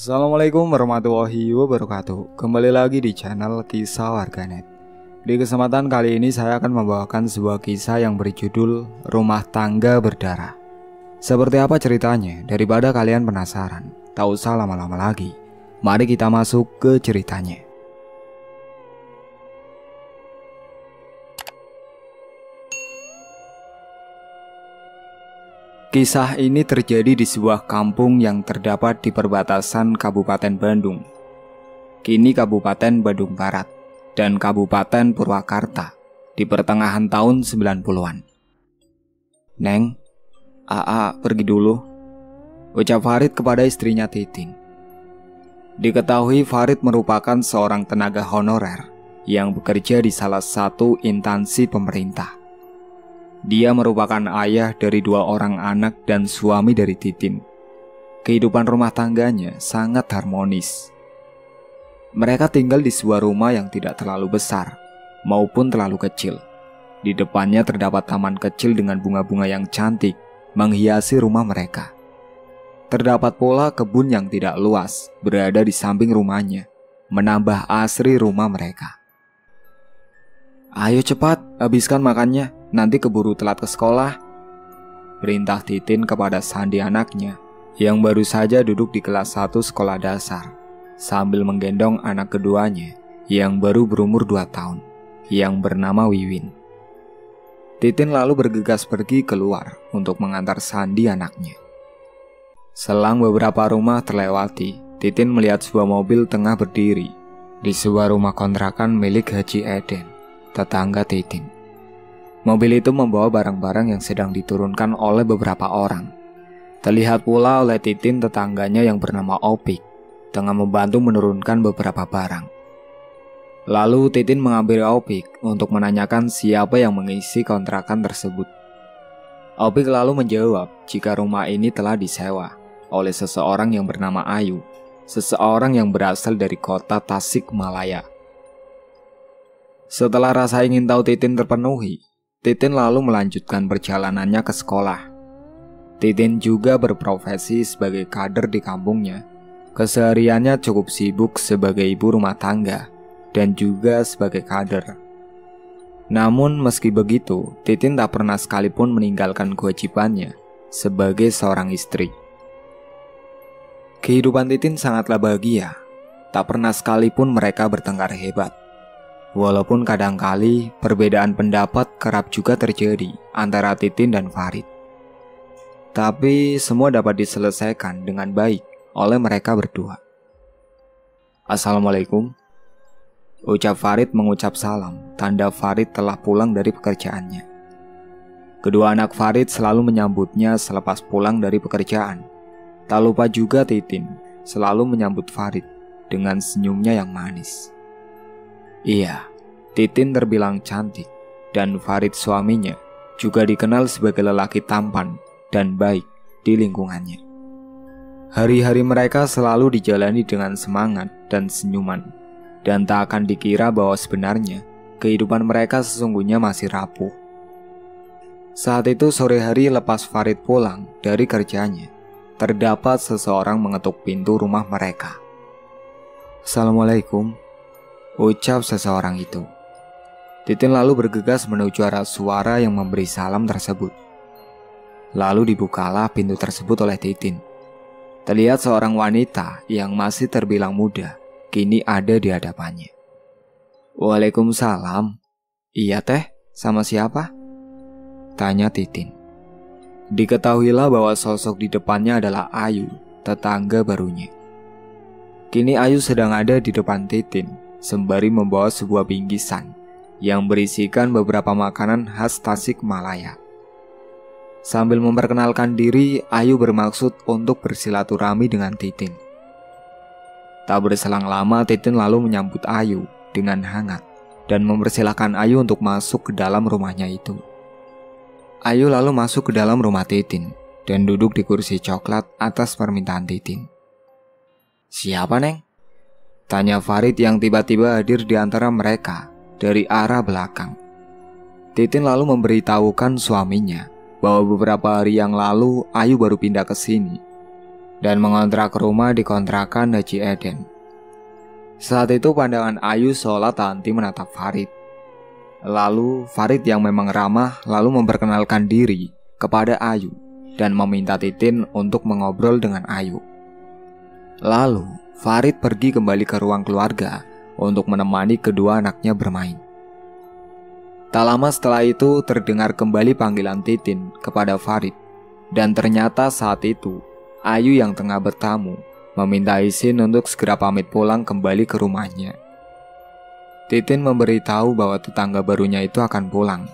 Assalamualaikum warahmatullahi wabarakatuh. Kembali lagi di channel Kisah Warganet. Di kesempatan kali ini saya akan membawakan sebuah kisah yang berjudul Rumah Tangga Berdarah. Seperti apa ceritanya? Daripada kalian penasaran, tak usah lama-lama lagi. Mari kita masuk ke ceritanya. Kisah ini terjadi di sebuah kampung yang terdapat di perbatasan Kabupaten Bandung, kini Kabupaten Bandung Barat, dan Kabupaten Purwakarta di pertengahan tahun 90-an. "Neng, Aa pergi dulu," ucap Farid kepada istrinya Titin. Diketahui Farid merupakan seorang tenaga honorer yang bekerja di salah satu instansi pemerintah. Dia merupakan ayah dari 2 orang anak dan suami dari Titin. Kehidupan rumah tangganya sangat harmonis. Mereka tinggal di sebuah rumah yang tidak terlalu besar maupun terlalu kecil. Di depannya terdapat taman kecil dengan bunga-bunga yang cantik menghiasi rumah mereka. Terdapat pula kebun yang tidak luas berada di samping rumahnya, menambah asri rumah mereka. "Ayo cepat, habiskan makannya, nanti keburu telat ke sekolah," perintah Titin kepada Sandi anaknya yang baru saja duduk di kelas 1 sekolah dasar, sambil menggendong anak keduanya yang baru berumur 2 tahun, yang bernama Wiwin. Titin lalu bergegas pergi keluar untuk mengantar Sandi anaknya. Selang beberapa rumah terlewati, Titin melihat sebuah mobil tengah berdiri di sebuah rumah kontrakan milik Haji Eden, tetangga Titin. Mobil itu membawa barang-barang yang sedang diturunkan oleh beberapa orang. Terlihat pula oleh Titin tetangganya yang bernama Opik tengah membantu menurunkan beberapa barang. Lalu Titin mengambil Opik untuk menanyakan siapa yang mengisi kontrakan tersebut. Opik lalu menjawab jika rumah ini telah disewa oleh seseorang yang bernama Ayu, seseorang yang berasal dari kota Tasikmalaya. Setelah rasa ingin tahu Titin terpenuhi, Titin lalu melanjutkan perjalanannya ke sekolah. Titin juga berprofesi sebagai kader di kampungnya. Kesehariannya cukup sibuk sebagai ibu rumah tangga dan juga sebagai kader. Namun meski begitu, Titin tak pernah sekalipun meninggalkan kewajibannya sebagai seorang istri. Kehidupan Titin sangatlah bahagia. Tak pernah sekalipun mereka bertengkar hebat. Walaupun kadangkali perbedaan pendapat kerap juga terjadi antara Titin dan Farid. Tapi semua dapat diselesaikan dengan baik oleh mereka berdua. "Assalamualaikum," ucap Farid mengucap salam, tanda Farid telah pulang dari pekerjaannya. Kedua anak Farid selalu menyambutnya selepas pulang dari pekerjaan. Tak lupa juga Titin selalu menyambut Farid dengan senyumnya yang manis. Iya, Titin terbilang cantik dan Farid suaminya juga dikenal sebagai lelaki tampan dan baik di lingkungannya. Hari-hari mereka selalu dijalani dengan semangat dan senyuman, dan tak akan dikira bahwa sebenarnya kehidupan mereka sesungguhnya masih rapuh. Saat itu sore hari lepas Farid pulang dari kerjanya, terdapat seseorang mengetuk pintu rumah mereka. "Assalamualaikum," ucap seseorang itu. Titin lalu bergegas menuju arah suara yang memberi salam tersebut. Lalu dibukalah pintu tersebut oleh Titin. Terlihat seorang wanita yang masih terbilang muda kini ada di hadapannya. "Waalaikumsalam. Iya teh, sama siapa?" tanya Titin. Diketahuilah bahwa sosok di depannya adalah Ayu, tetangga barunya. Kini Ayu sedang ada di depan Titin sembari membawa sebuah bingkisan yang berisikan beberapa makanan khas Tasikmalaya. Sambil memperkenalkan diri, Ayu bermaksud untuk bersilaturahmi dengan Titin. Tak berselang lama, Titin lalu menyambut Ayu dengan hangat dan mempersilahkan Ayu untuk masuk ke dalam rumahnya itu. Ayu lalu masuk ke dalam rumah Titin dan duduk di kursi coklat atas permintaan Titin. "Siapa, Neng?" tanya Farid yang tiba-tiba hadir di antara mereka dari arah belakang. Titin lalu memberitahukan suaminya bahwa beberapa hari yang lalu Ayu baru pindah ke sini. dan mengontrak rumah di kontrakan Haji Eden. Saat itu pandangan Ayu seolah tak henti menatap Farid. Lalu Farid yang memang ramah lalu memperkenalkan diri kepada Ayu dan meminta Titin untuk mengobrol dengan Ayu. Lalu Farid pergi kembali ke ruang keluarga untuk menemani kedua anaknya bermain. Tak lama setelah itu terdengar kembali panggilan Titin kepada Farid, dan ternyata saat itu Ayu yang tengah bertamu meminta izin untuk segera pamit pulang kembali ke rumahnya. Titin memberitahu bahwa tetangga barunya itu akan pulang,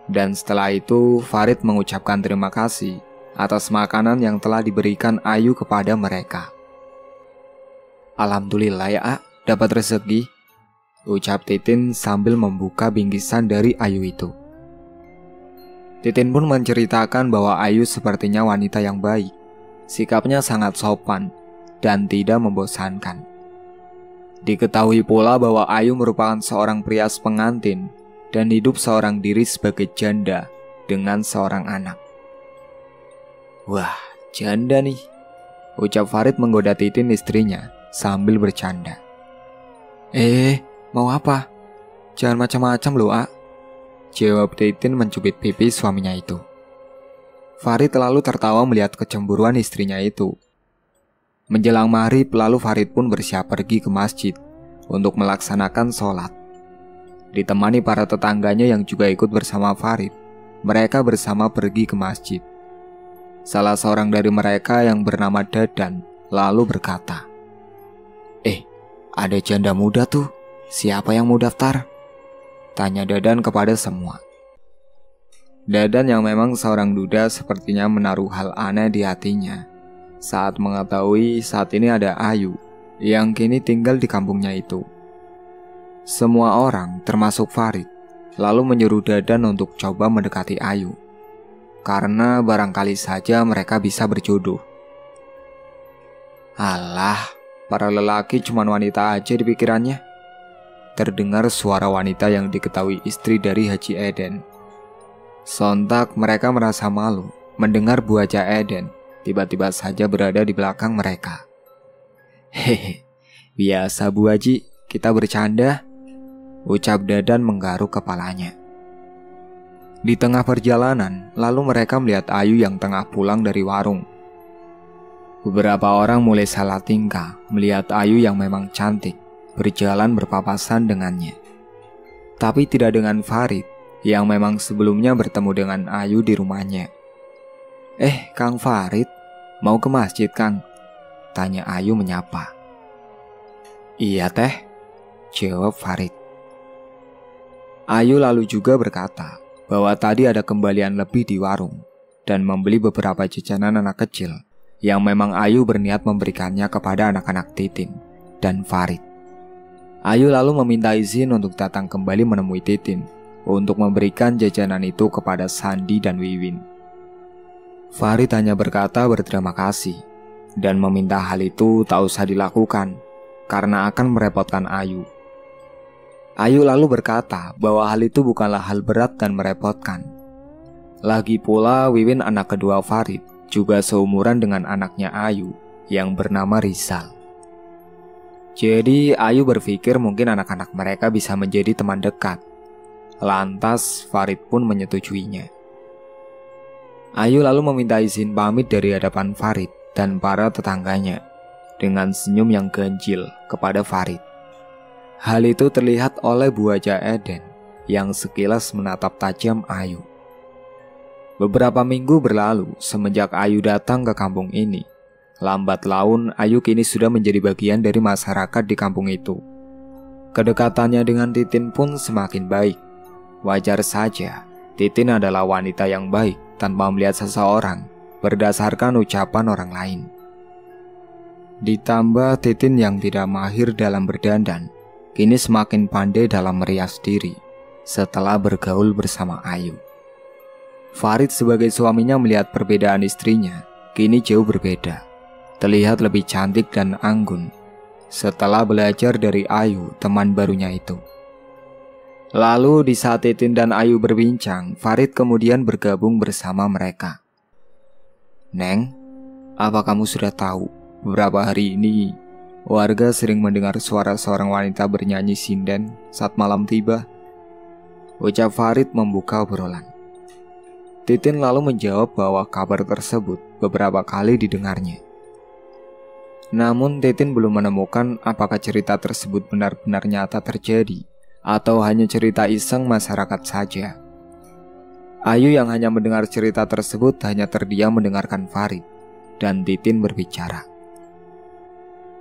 dan setelah itu Farid mengucapkan terima kasih atas makanan yang telah diberikan Ayu kepada mereka. "Alhamdulillah ya, dapat rezeki," ucap Titin sambil membuka bingkisan dari Ayu itu. Titin pun menceritakan bahwa Ayu sepertinya wanita yang baik, sikapnya sangat sopan dan tidak membosankan. Diketahui pula bahwa Ayu merupakan seorang prias pengantin dan hidup seorang diri sebagai janda dengan seorang anak. "Wah, janda nih," ucap Farid menggoda Titin istrinya sambil bercanda. Mau apa? Jangan macam-macam loh, jawab Titin mencubit pipi suaminya itu. Farid lalu tertawa melihat kecemburuan istrinya itu. Menjelang maghrib lalu Farid pun bersiap pergi ke masjid untuk melaksanakan sholat. Ditemani para tetangganya yang juga ikut bersama Farid, mereka bersama pergi ke masjid. Salah seorang dari mereka yang bernama Dadan lalu berkata, "Ada janda muda tuh, siapa yang mau daftar?" tanya Dadan kepada semua. Dadan yang memang seorang duda sepertinya menaruh hal aneh di hatinya saat mengetahui saat ini ada Ayu yang kini tinggal di kampungnya itu. Semua orang termasuk Farid lalu menyuruh Dadan untuk coba mendekati Ayu, karena barangkali saja mereka bisa berjodoh. "Alah, para lelaki cuma wanita aja di pikirannya," terdengar suara wanita yang diketahui istri dari Haji Eden. Sontak mereka merasa malu mendengar Bu Haji Eden tiba-tiba saja berada di belakang mereka. "Hehe, biasa Bu Haji, kita bercanda," ucap Dadan menggaruk kepalanya. Di tengah perjalanan, lalu mereka melihat Ayu yang tengah pulang dari warung. Beberapa orang mulai salah tingkah melihat Ayu yang memang cantik berjalan berpapasan dengannya. Tapi tidak dengan Farid yang memang sebelumnya bertemu dengan Ayu di rumahnya. Kang Farid, mau ke masjid Kang?" tanya Ayu menyapa. "Iya teh," jawab Farid. Ayu lalu juga berkata bahwa tadi ada kembalian lebih di warung dan membeli beberapa jajanan anak kecil yang memang Ayu berniat memberikannya kepada anak-anak Titin dan Farid. Ayu lalu meminta izin untuk datang kembali menemui Titin untuk memberikan jajanan itu kepada Sandi dan Wiwin. Farid hanya berkata berterima kasih dan meminta hal itu tak usah dilakukan karena akan merepotkan Ayu. Ayu lalu berkata bahwa hal itu bukanlah hal berat dan merepotkan. Lagi pula Wiwin anak kedua Farid juga seumuran dengan anaknya Ayu yang bernama Rizal. Jadi Ayu berpikir mungkin anak-anak mereka bisa menjadi teman dekat. Lantas Farid pun menyetujuinya. Ayu lalu meminta izin pamit dari hadapan Farid dan para tetangganya dengan senyum yang ganjil kepada Farid. Hal itu terlihat oleh Bu Haji Eden yang sekilas menatap tajam Ayu. Beberapa minggu berlalu semenjak Ayu datang ke kampung ini. Lambat laun Ayu kini sudah menjadi bagian dari masyarakat di kampung itu. Kedekatannya dengan Titin pun semakin baik. Wajar saja, Titin adalah wanita yang baik tanpa melihat seseorang berdasarkan ucapan orang lain. Ditambah Titin yang tidak mahir dalam berdandan, kini semakin pandai dalam merias diri setelah bergaul bersama Ayu. Farid sebagai suaminya melihat perbedaan istrinya kini jauh berbeda. Terlihat lebih cantik dan anggun setelah belajar dari Ayu, teman barunya itu. Lalu di saat Titin dan Ayu berbincang, Farid kemudian bergabung bersama mereka. "Neng, Apa kamu sudah tahu, beberapa hari ini warga sering mendengar suara seorang wanita bernyanyi sinden saat malam tiba? Ucap Farid membuka obrolan. Titin lalu menjawab bahwa kabar tersebut beberapa kali didengarnya. Namun Titin belum menemukan apakah cerita tersebut benar-benar nyata terjadi atau hanya cerita iseng masyarakat saja. Ayu yang hanya mendengar cerita tersebut hanya terdiam mendengarkan Farid. Dan Titin berbicara.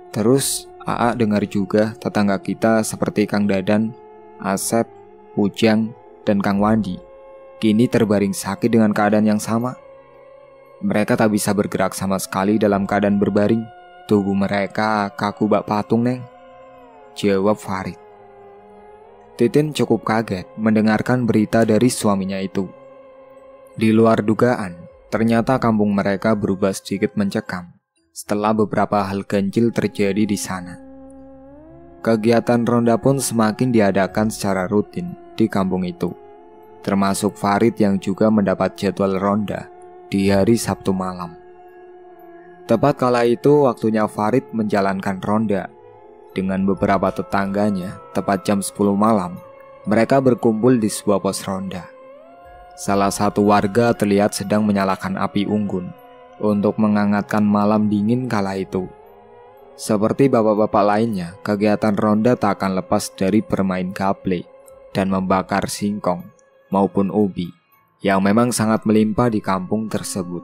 Terus Aa dengar juga tetangga kita seperti Kang Dadan, Asep, Ujang, dan Kang Wandi kini terbaring sakit dengan keadaan yang sama. Mereka tak bisa bergerak sama sekali dalam keadaan berbaring. Tubuh mereka kaku bak patung, Neng, jawab Farid. Titin cukup kaget mendengarkan berita dari suaminya itu. Di luar dugaan, ternyata kampung mereka berubah sedikit mencekam setelah beberapa hal ganjil terjadi di sana. Kegiatan ronda pun semakin diadakan secara rutin di kampung itu, termasuk Farid yang juga mendapat jadwal ronda di hari Sabtu malam. Tepat kala itu waktunya Farid menjalankan ronda. Dengan beberapa tetangganya, tepat jam 10 malam, mereka berkumpul di sebuah pos ronda. Salah satu warga terlihat sedang menyalakan api unggun untuk menghangatkan malam dingin kala itu. Seperti bapak-bapak lainnya, kegiatan ronda tak akan lepas dari bermain gaple dan membakar singkong maupun ubi yang memang sangat melimpah di kampung tersebut.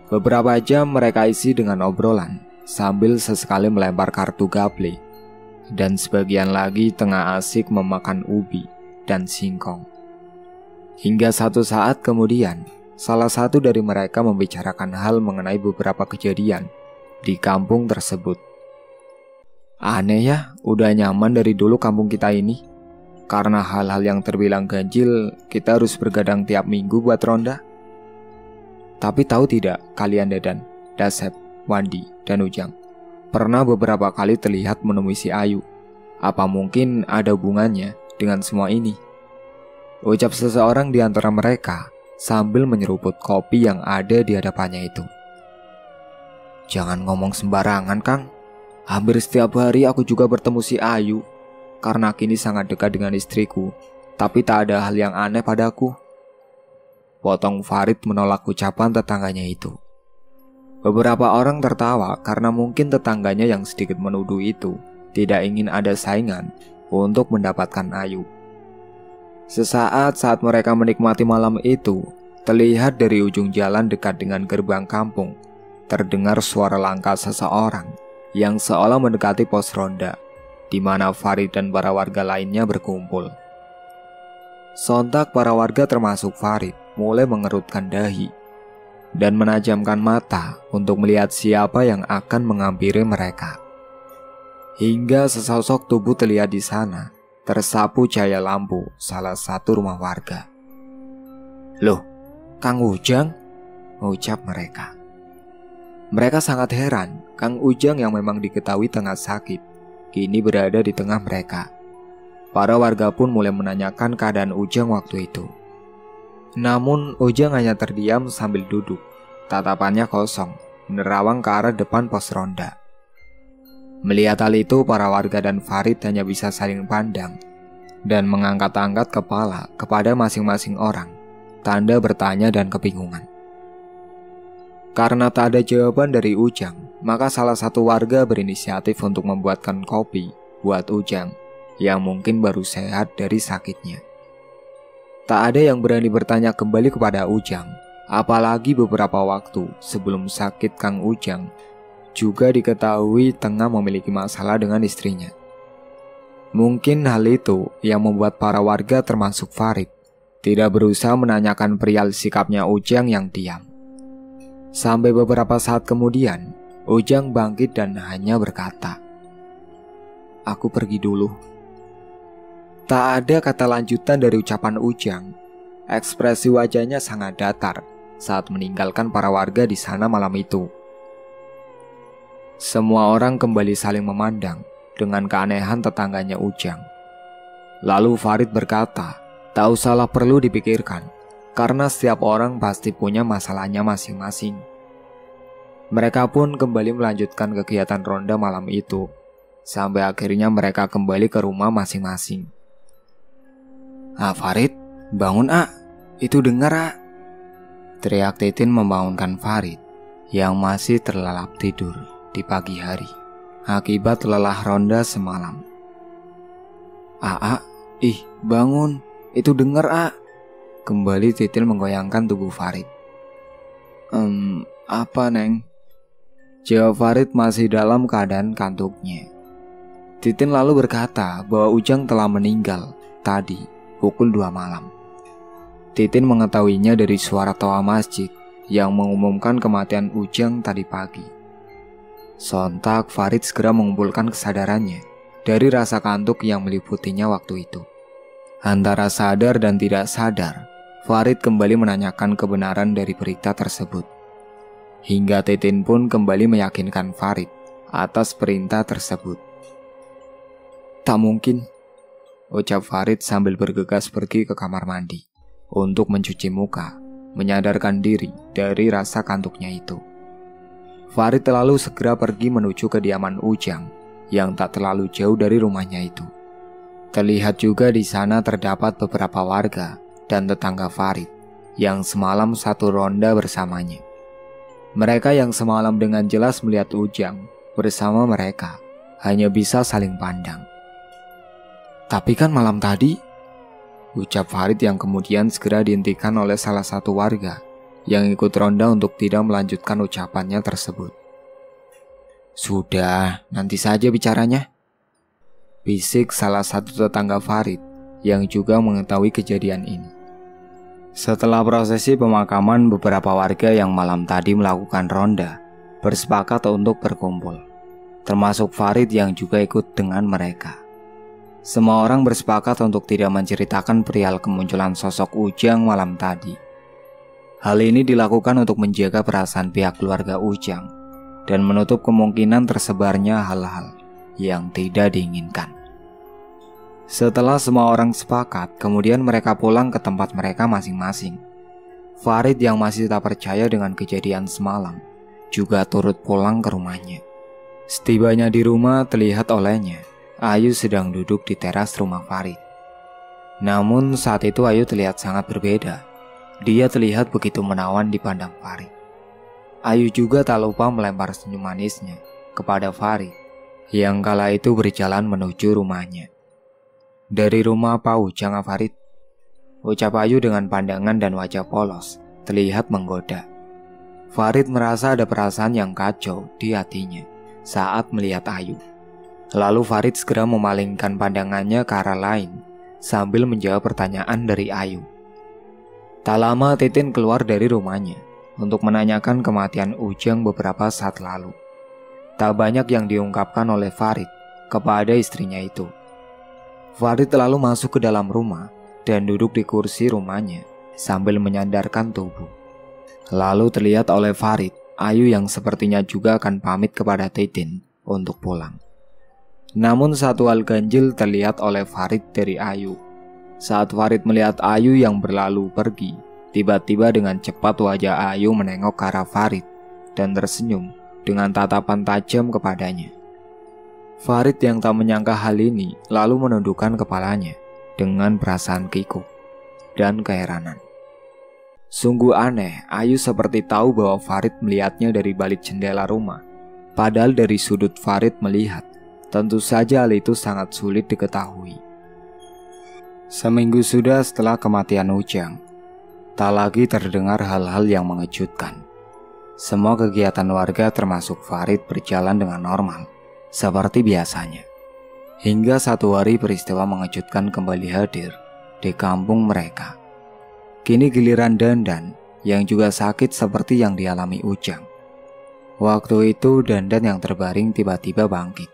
Beberapa jam mereka isi dengan obrolan sambil sesekali melempar kartu gaple, dan sebagian lagi tengah asik memakan ubi dan singkong. Hingga satu saat kemudian, salah satu dari mereka membicarakan hal mengenai beberapa kejadian di kampung tersebut. Aneh ya, udah nyaman dari dulu kampung kita ini. Karena hal-hal yang terbilang ganjil, kita harus bergadang tiap minggu buat ronda. Tapi tahu tidak kalian Dadan, Dasep, Wandi, dan Ujang pernah beberapa kali terlihat menemui si Ayu. Apa mungkin ada hubungannya dengan semua ini? Ucap seseorang di antara mereka sambil menyeruput kopi yang ada di hadapannya itu. Jangan ngomong sembarangan, Kang. Hampir setiap hari aku juga bertemu si Ayu. Karena kini sangat dekat dengan istriku, tapi tak ada hal yang aneh padaku. Potong Farid menolak ucapan tetangganya itu. Beberapa orang tertawa karena mungkin tetangganya yang sedikit menuduh itu tidak ingin ada saingan untuk mendapatkan Ayu. Sesaat saat mereka menikmati malam itu, terlihat dari ujung jalan dekat dengan gerbang kampung, terdengar suara langkah seseorang yang seolah mendekati pos ronda, di mana Farid dan para warga lainnya berkumpul. Sontak para warga termasuk Farid mulai mengerutkan dahi dan menajamkan mata untuk melihat siapa yang akan menghampiri mereka. Hingga sesosok tubuh terlihat di sana, tersapu cahaya lampu salah satu rumah warga. Loh, Kang Ujang? Ucap mereka. Mereka sangat heran, Kang Ujang yang memang diketahui tengah sakit, kini berada di tengah mereka. Para warga pun mulai menanyakan keadaan Ujang waktu itu. Namun Ujang hanya terdiam sambil duduk, tatapannya kosong, menerawang ke arah depan pos ronda. Melihat hal itu, para warga dan Farid hanya bisa saling pandang dan mengangkat-angkat kepala kepada masing-masing orang, tanda bertanya dan kebingungan. Karena tak ada jawaban dari Ujang, maka salah satu warga berinisiatif untuk membuatkan kopi buat Ujang yang mungkin baru sehat dari sakitnya. Tak ada yang berani bertanya kembali kepada Ujang, apalagi beberapa waktu sebelum sakit Kang Ujang juga diketahui tengah memiliki masalah dengan istrinya. Mungkin hal itu yang membuat para warga termasuk Farid tidak berusaha menanyakan perihal sikapnya Ujang yang diam. Sampai beberapa saat kemudian, Ujang bangkit dan hanya berkata, "Aku pergi dulu." Tak ada kata lanjutan dari ucapan Ujang. Ekspresi wajahnya sangat datar saat meninggalkan para warga di sana malam itu. Semua orang kembali saling memandang dengan keanehan tetangganya Ujang. Lalu Farid berkata, tak usahlah perlu dipikirkan, karena setiap orang pasti punya masalahnya masing-masing. Mereka pun kembali melanjutkan kegiatan ronda malam itu, sampai akhirnya mereka kembali ke rumah masing-masing. Farid, bangun itu dengar teriak Titin membangunkan Farid yang masih terlelap tidur di pagi hari akibat lelah ronda semalam. Bangun, itu dengar Kembali Titin menggoyangkan tubuh Farid. Apa Neng? Jawab Farid masih dalam keadaan kantuknya. Titin lalu berkata bahwa Ujang telah meninggal tadi pukul 2 malam. Titin mengetahuinya dari suara tawa masjid yang mengumumkan kematian Ujang tadi pagi. Sontak Farid segera mengumpulkan kesadarannya dari rasa kantuk yang meliputinya waktu itu. Antara sadar dan tidak sadar, Farid kembali menanyakan kebenaran dari berita tersebut. Hingga Titin pun kembali meyakinkan Farid atas perintah tersebut. Tak mungkin, ucap Farid sambil bergegas pergi ke kamar mandi untuk mencuci muka, menyadarkan diri dari rasa kantuknya itu. Farid lalu segera pergi menuju kediaman Ujang yang tak terlalu jauh dari rumahnya itu. Terlihat juga di sana terdapat beberapa warga dan tetangga Farid yang semalam satu ronda bersamanya. Mereka yang semalam dengan jelas melihat Ujang bersama mereka hanya bisa saling pandang. Tapi kan malam tadi, ucap Farid yang kemudian segera dihentikan oleh salah satu warga yang ikut ronda untuk tidak melanjutkan ucapannya tersebut. Sudah, nanti saja bicaranya, bisik salah satu tetangga Farid yang juga mengetahui kejadian ini. Setelah prosesi pemakaman, beberapa warga yang malam tadi melakukan ronda bersepakat untuk berkumpul, termasuk Farid yang juga ikut dengan mereka. Semua orang bersepakat untuk tidak menceritakan perihal kemunculan sosok Ujang malam tadi. Hal ini dilakukan untuk menjaga perasaan pihak keluarga Ujang dan menutup kemungkinan tersebarnya hal-hal yang tidak diinginkan. Setelah semua orang sepakat, kemudian mereka pulang ke tempat mereka masing-masing. Farid yang masih tak percaya dengan kejadian semalam juga turut pulang ke rumahnya. Setibanya di rumah, terlihat olehnya Ayu sedang duduk di teras rumah Farid. Namun saat itu Ayu terlihat sangat berbeda. Dia terlihat begitu menawan dipandang Farid. Ayu juga tak lupa melempar senyum manisnya kepada Farid yang kala itu berjalan menuju rumahnya. Dari rumah Pak Ujang Farid, ucap Ayu dengan pandangan dan wajah polos terlihat menggoda. Farid merasa ada perasaan yang kacau di hatinya saat melihat Ayu. Lalu Farid segera memalingkan pandangannya ke arah lain sambil menjawab pertanyaan dari Ayu. Tak lama Titin keluar dari rumahnya untuk menanyakan kematian Ujang beberapa saat lalu. Tak banyak yang diungkapkan oleh Farid kepada istrinya itu. Farid lalu masuk ke dalam rumah dan duduk di kursi rumahnya sambil menyandarkan tubuh. Lalu terlihat oleh Farid, Ayu yang sepertinya juga akan pamit kepada Titin untuk pulang. Namun satu hal ganjil terlihat oleh Farid dari Ayu. Saat Farid melihat Ayu yang berlalu pergi, tiba-tiba dengan cepat wajah Ayu menengok ke arah Farid dan tersenyum dengan tatapan tajam kepadanya. Farid yang tak menyangka hal ini lalu menundukkan kepalanya dengan perasaan kikuk dan keheranan. Sungguh aneh, Ayu seperti tahu bahwa Farid melihatnya dari balik jendela rumah. Padahal dari sudut Farid melihat, tentu saja hal itu sangat sulit diketahui. Seminggu sudah setelah kematian Ujang, tak lagi terdengar hal-hal yang mengejutkan. Semua kegiatan warga termasuk Farid berjalan dengan normal seperti biasanya. Hingga satu hari peristiwa mengejutkan kembali hadir di kampung mereka. Kini giliran Dandan yang juga sakit seperti yang dialami Ujang. Waktu itu Dandan yang terbaring tiba-tiba bangkit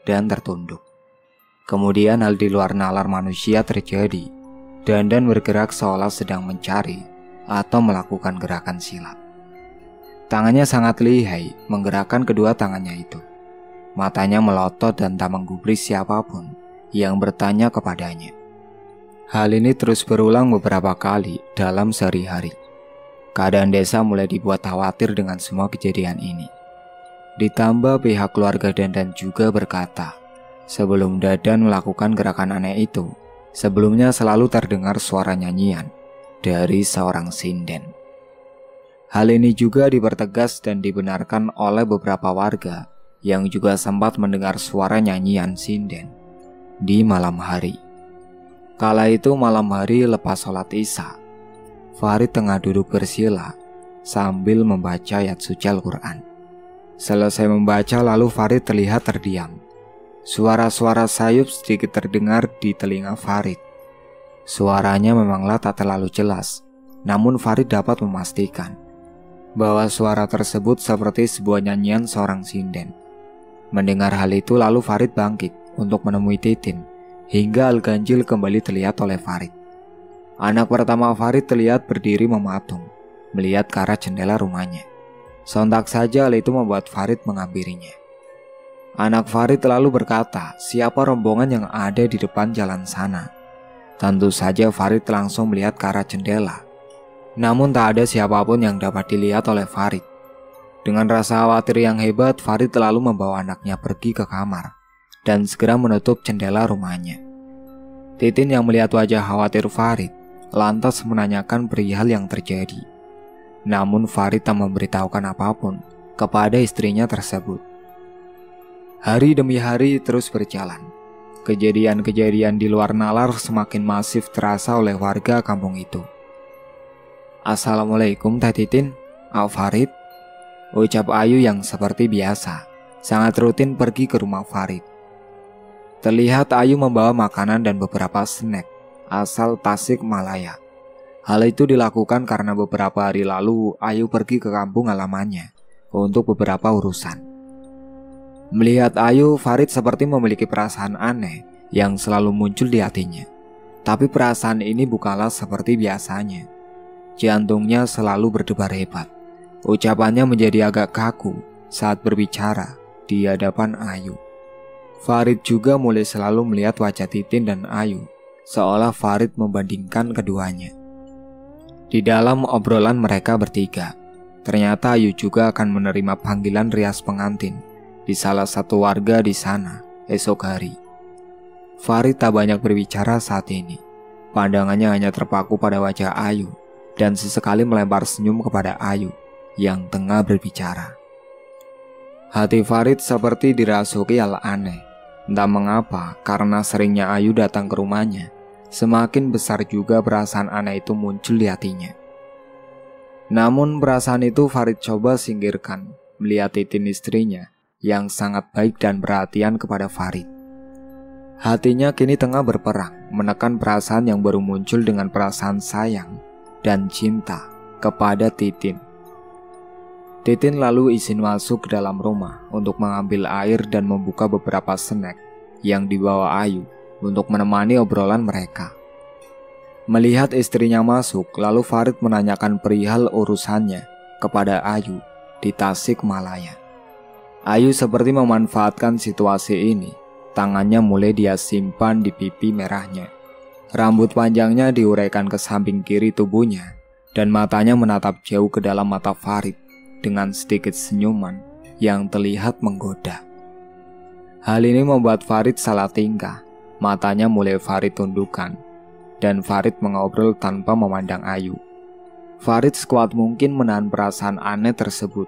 dan tertunduk. Kemudian hal di luar nalar manusia terjadi. Dandan bergerak seolah sedang mencari atau melakukan gerakan silat. Tangannya sangat lihai menggerakkan kedua tangannya itu. Matanya melotot dan tak menggubris siapapun yang bertanya kepadanya. Hal ini terus berulang beberapa kali dalam sehari-hari. Keadaan desa mulai dibuat khawatir dengan semua kejadian ini. Ditambah pihak keluarga Dandan juga berkata, sebelum Dadan melakukan gerakan aneh itu, sebelumnya selalu terdengar suara nyanyian dari seorang sinden. Hal ini juga dipertegas dan dibenarkan oleh beberapa warga yang juga sempat mendengar suara nyanyian sinden di malam hari. Kala itu malam hari lepas sholat Isya, Farid tengah duduk bersila sambil membaca ayat suci Al-Quran. Selesai membaca lalu Farid terlihat terdiam. Suara-suara sayup sedikit terdengar di telinga Farid. Suaranya memanglah tak terlalu jelas, namun Farid dapat memastikan bahwa suara tersebut seperti sebuah nyanyian seorang sinden. Mendengar hal itu lalu Farid bangkit untuk menemui Titin, hingga Al-Ganjil kembali terlihat oleh Farid. Anak pertama Farid terlihat berdiri mematung, melihat ke arah jendela rumahnya. Sontak saja hal itu membuat Farid menghampirinya. Anak Farid lalu berkata, siapa rombongan yang ada di depan jalan sana? Tentu saja Farid langsung melihat ke arah jendela. Namun tak ada siapapun yang dapat dilihat oleh Farid. Dengan rasa khawatir yang hebat, Farid lalu membawa anaknya pergi ke kamar dan segera menutup jendela rumahnya. Titin yang melihat wajah khawatir Farid lantas menanyakan perihal yang terjadi. Namun Farid tak memberitahukan apapun kepada istrinya tersebut. Hari demi hari terus berjalan. Kejadian-kejadian di luar nalar semakin masif terasa oleh warga kampung itu. Assalamualaikum Teh Titin, Farid, ucap Ayu yang seperti biasa, sangat rutin pergi ke rumah Farid. Terlihat Ayu membawa makanan dan beberapa snack asal Tasikmalaya. Hal itu dilakukan karena beberapa hari lalu Ayu pergi ke kampung halamannya untuk beberapa urusan. Melihat Ayu, Farid seperti memiliki perasaan aneh yang selalu muncul di hatinya. Tapi perasaan ini bukanlah seperti biasanya. Jantungnya selalu berdebar hebat. Ucapannya menjadi agak kaku saat berbicara di hadapan Ayu. Farid juga mulai selalu melihat wajah Titin dan Ayu, seolah Farid membandingkan keduanya. Di dalam obrolan mereka bertiga, ternyata Ayu juga akan menerima panggilan rias pengantin di salah satu warga di sana esok hari. Farid tak banyak berbicara saat ini. Pandangannya hanya terpaku pada wajah Ayu dan sesekali melempar senyum kepada Ayu yang tengah berbicara. Hati Farid seperti dirasuki hal aneh. Entah mengapa, karena seringnya Ayu datang ke rumahnya, semakin besar juga perasaan aneh itu muncul di hatinya. Namun perasaan itu Farid coba singkirkan melihat Titin istrinya yang sangat baik dan perhatian kepada Farid. Hatinya kini tengah berperang menekan perasaan yang baru muncul dengan perasaan sayang dan cinta kepada Titin. Titin lalu izin masuk ke dalam rumah untuk mengambil air dan membuka beberapa snack yang dibawa Ayu untuk menemani obrolan mereka. Melihat istrinya masuk, lalu Farid menanyakan perihal urusannya kepada Ayu di Tasikmalaya. Ayu seperti memanfaatkan situasi ini. Tangannya mulai dia simpan di pipi merahnya. Rambut panjangnya diuraikan ke samping kiri tubuhnya, dan matanya menatap jauh ke dalam mata Farid dengan sedikit senyuman yang terlihat menggoda. Hal ini membuat Farid salah tingkah. Matanya mulai Farid tundukkan, dan Farid mengobrol tanpa memandang Ayu. Farid sekuat mungkin menahan perasaan aneh tersebut.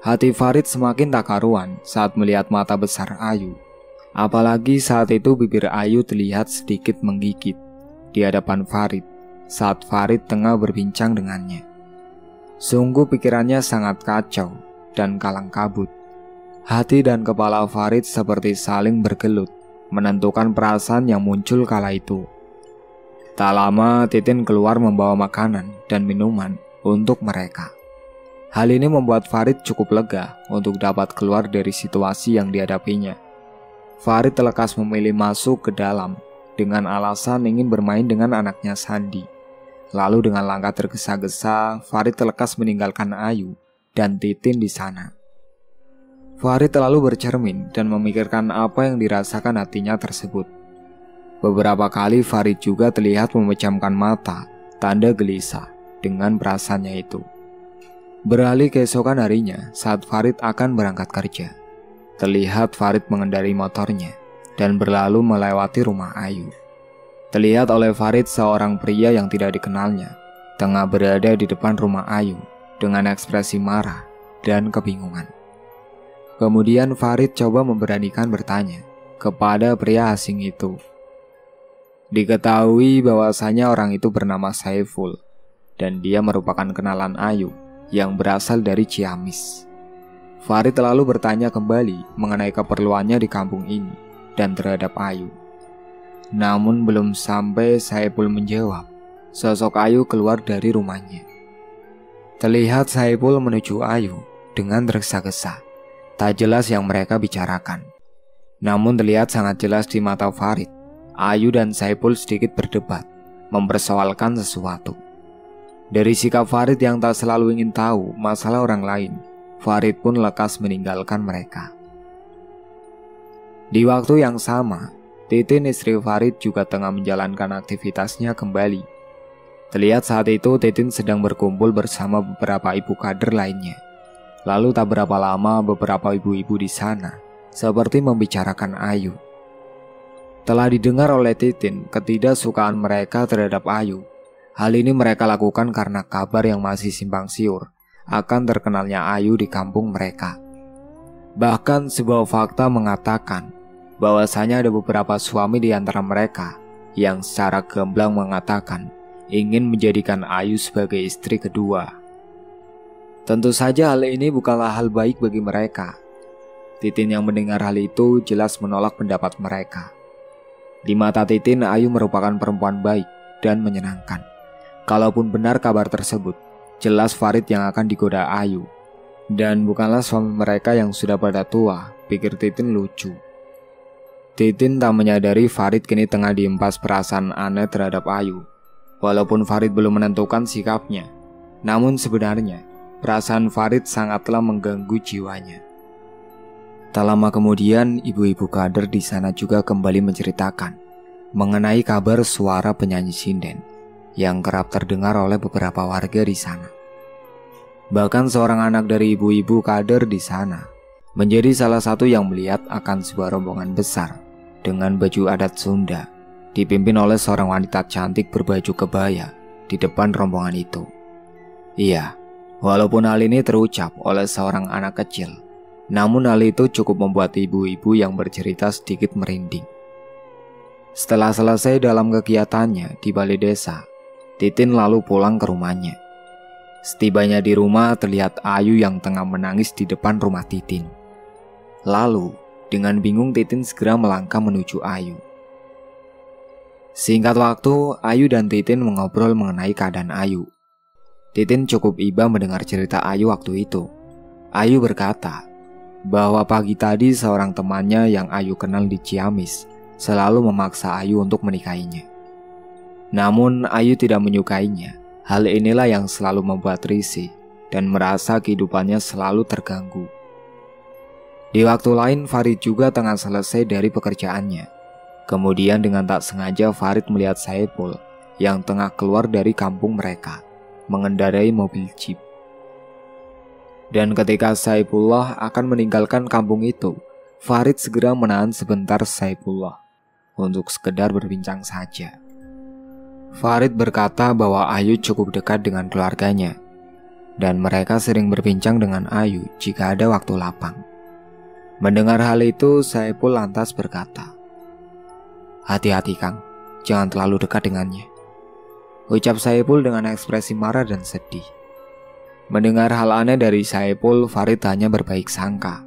Hati Farid semakin tak karuan saat melihat mata besar Ayu. Apalagi saat itu bibir Ayu terlihat sedikit menggigit di hadapan Farid saat Farid tengah berbincang dengannya. Sungguh pikirannya sangat kacau dan kalang kabut. Hati dan kepala Farid seperti saling bergelut menentukan perasaan yang muncul kala itu. Tak lama Titin keluar membawa makanan dan minuman untuk mereka. Hal ini membuat Farid cukup lega untuk dapat keluar dari situasi yang dihadapinya. Farid lekas memilih masuk ke dalam dengan alasan ingin bermain dengan anaknya Sandi. Lalu dengan langkah tergesa-gesa, Farid lekas meninggalkan Ayu dan Titin di sana. Farid lalu bercermin dan memikirkan apa yang dirasakan hatinya tersebut. Beberapa kali Farid juga terlihat memejamkan mata, tanda gelisah dengan perasaannya itu. Beralih keesokan harinya saat Farid akan berangkat kerja. Terlihat Farid mengendarai motornya dan berlalu melewati rumah Ayu. Terlihat oleh Farid seorang pria yang tidak dikenalnya tengah berada di depan rumah Ayu dengan ekspresi marah dan kebingungan. Kemudian Farid coba memberanikan bertanya kepada pria asing itu. Diketahui bahwasanya orang itu bernama Saiful dan dia merupakan kenalan Ayu yang berasal dari Ciamis. Farid lalu bertanya kembali mengenai keperluannya di kampung ini dan terhadap Ayu. Namun belum sampai Saiful menjawab, sosok Ayu keluar dari rumahnya. Terlihat Saiful menuju Ayu dengan tergesa-gesa. Tak jelas yang mereka bicarakan. Namun terlihat sangat jelas di mata Farid, Ayu dan Saiful sedikit berdebat, mempersoalkan sesuatu. Dari sikap Farid yang tak selalu ingin tahu masalah orang lain, Farid pun lekas meninggalkan mereka. Di waktu yang sama, Titin istri Farid juga tengah menjalankan aktivitasnya kembali. Terlihat saat itu Titin sedang berkumpul bersama beberapa ibu kader lainnya. Lalu tak berapa lama beberapa ibu-ibu di sana seperti membicarakan Ayu. Telah didengar oleh Titin ketidaksukaan mereka terhadap Ayu. Hal ini mereka lakukan karena kabar yang masih simpang siur akan terkenalnya Ayu di kampung mereka. Bahkan sebuah fakta mengatakan bahwasanya ada beberapa suami di antara mereka yang secara gamblang mengatakan ingin menjadikan Ayu sebagai istri kedua. Tentu saja hal ini bukanlah hal baik bagi mereka. Titin yang mendengar hal itu jelas menolak pendapat mereka. Di mata Titin, Ayu merupakan perempuan baik dan menyenangkan. Kalaupun benar kabar tersebut, jelas Farid yang akan digoda Ayu. Dan bukanlah suami mereka yang sudah pada tua, pikir Titin lucu. Titin tak menyadari Farid kini tengah diempas perasaan aneh terhadap Ayu. Walaupun Farid belum menentukan sikapnya, namun sebenarnya perasaan Farid sangatlah mengganggu jiwanya. Tak lama kemudian, ibu-ibu kader di sana juga kembali menceritakan mengenai kabar suara penyanyi sinden yang kerap terdengar oleh beberapa warga di sana. Bahkan seorang anak dari ibu-ibu kader di sana menjadi salah satu yang melihat akan sebuah rombongan besar dengan baju adat Sunda, dipimpin oleh seorang wanita cantik berbaju kebaya di depan rombongan itu. Iya, walaupun hal ini terucap oleh seorang anak kecil, namun hal itu cukup membuat ibu-ibu yang bercerita sedikit merinding. Setelah selesai dalam kegiatannya di balai desa, Titin lalu pulang ke rumahnya. Setibanya di rumah terlihat Ayu yang tengah menangis di depan rumah Titin. Lalu, dengan bingung Titin segera melangkah menuju Ayu. Singkat waktu, Ayu dan Titin mengobrol mengenai keadaan Ayu. Titin cukup iba mendengar cerita Ayu waktu itu. Ayu berkata bahwa pagi tadi seorang temannya yang Ayu kenal di Ciamis selalu memaksa Ayu untuk menikahinya. Namun Ayu tidak menyukainya. Hal inilah yang selalu membuat risih dan merasa kehidupannya selalu terganggu. Di waktu lain Farid juga tengah selesai dari pekerjaannya. Kemudian dengan tak sengaja Farid melihat Saiful yang tengah keluar dari kampung mereka mengendarai mobil jeep. Dan ketika Saifullah akan meninggalkan kampung itu, Farid segera menahan sebentar Saifullah untuk sekedar berbincang saja. Farid berkata bahwa Ayu cukup dekat dengan keluarganya dan mereka sering berbincang dengan Ayu jika ada waktu lapang. Mendengar hal itu, Saiful lantas berkata, "Hati-hati Kang, jangan terlalu dekat dengannya," ucap Saiful dengan ekspresi marah dan sedih. Mendengar hal aneh dari Saiful, Farid hanya berbaik sangka.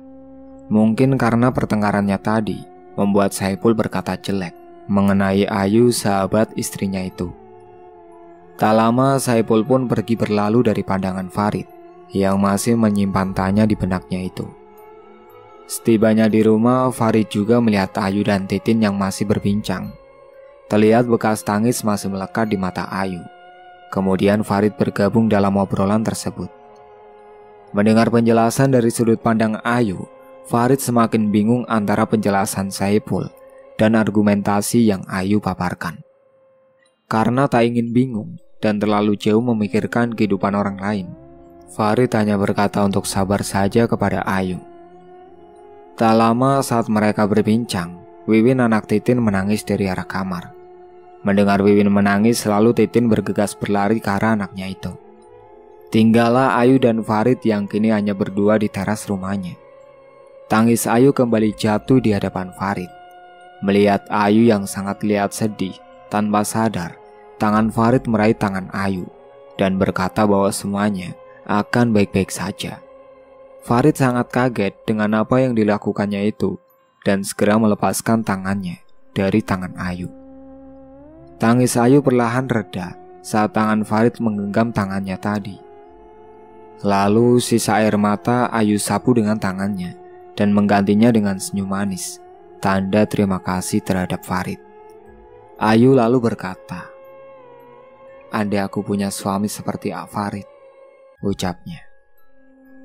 Mungkin karena pertengkarannya tadi membuat Saiful berkata jelek mengenai Ayu, sahabat istrinya itu. Tak lama Saiful pun pergi berlalu dari pandangan Farid yang masih menyimpan tanya di benaknya itu. Setibanya di rumah, Farid juga melihat Ayu dan Titin yang masih berbincang. Terlihat bekas tangis masih melekat di mata Ayu. Kemudian Farid bergabung dalam obrolan tersebut. Mendengar penjelasan dari sudut pandang Ayu, Farid semakin bingung antara penjelasan Saiful dan argumentasi yang Ayu paparkan. Karena tak ingin bingung dan terlalu jauh memikirkan kehidupan orang lain, Farid hanya berkata untuk sabar saja kepada Ayu. Tak lama saat mereka berbincang, Wiwin anak Titin menangis dari arah kamar. Mendengar Wiwin menangis, lalu Titin bergegas berlari ke arah anaknya itu. Tinggallah Ayu dan Farid yang kini hanya berdua di teras rumahnya. Tangis Ayu kembali jatuh di hadapan Farid. Melihat Ayu yang sangat terlihat sedih, tanpa sadar, tangan Farid meraih tangan Ayu dan berkata bahwa semuanya akan baik-baik saja. Farid sangat kaget dengan apa yang dilakukannya itu dan segera melepaskan tangannya dari tangan Ayu. Tangis Ayu perlahan reda saat tangan Farid menggenggam tangannya tadi. Lalu sisa air mata Ayu sapu dengan tangannya dan menggantinya dengan senyum manis, tanda terima kasih terhadap Farid. Ayu lalu berkata, "Andai aku punya suami seperti Farid," ucapnya.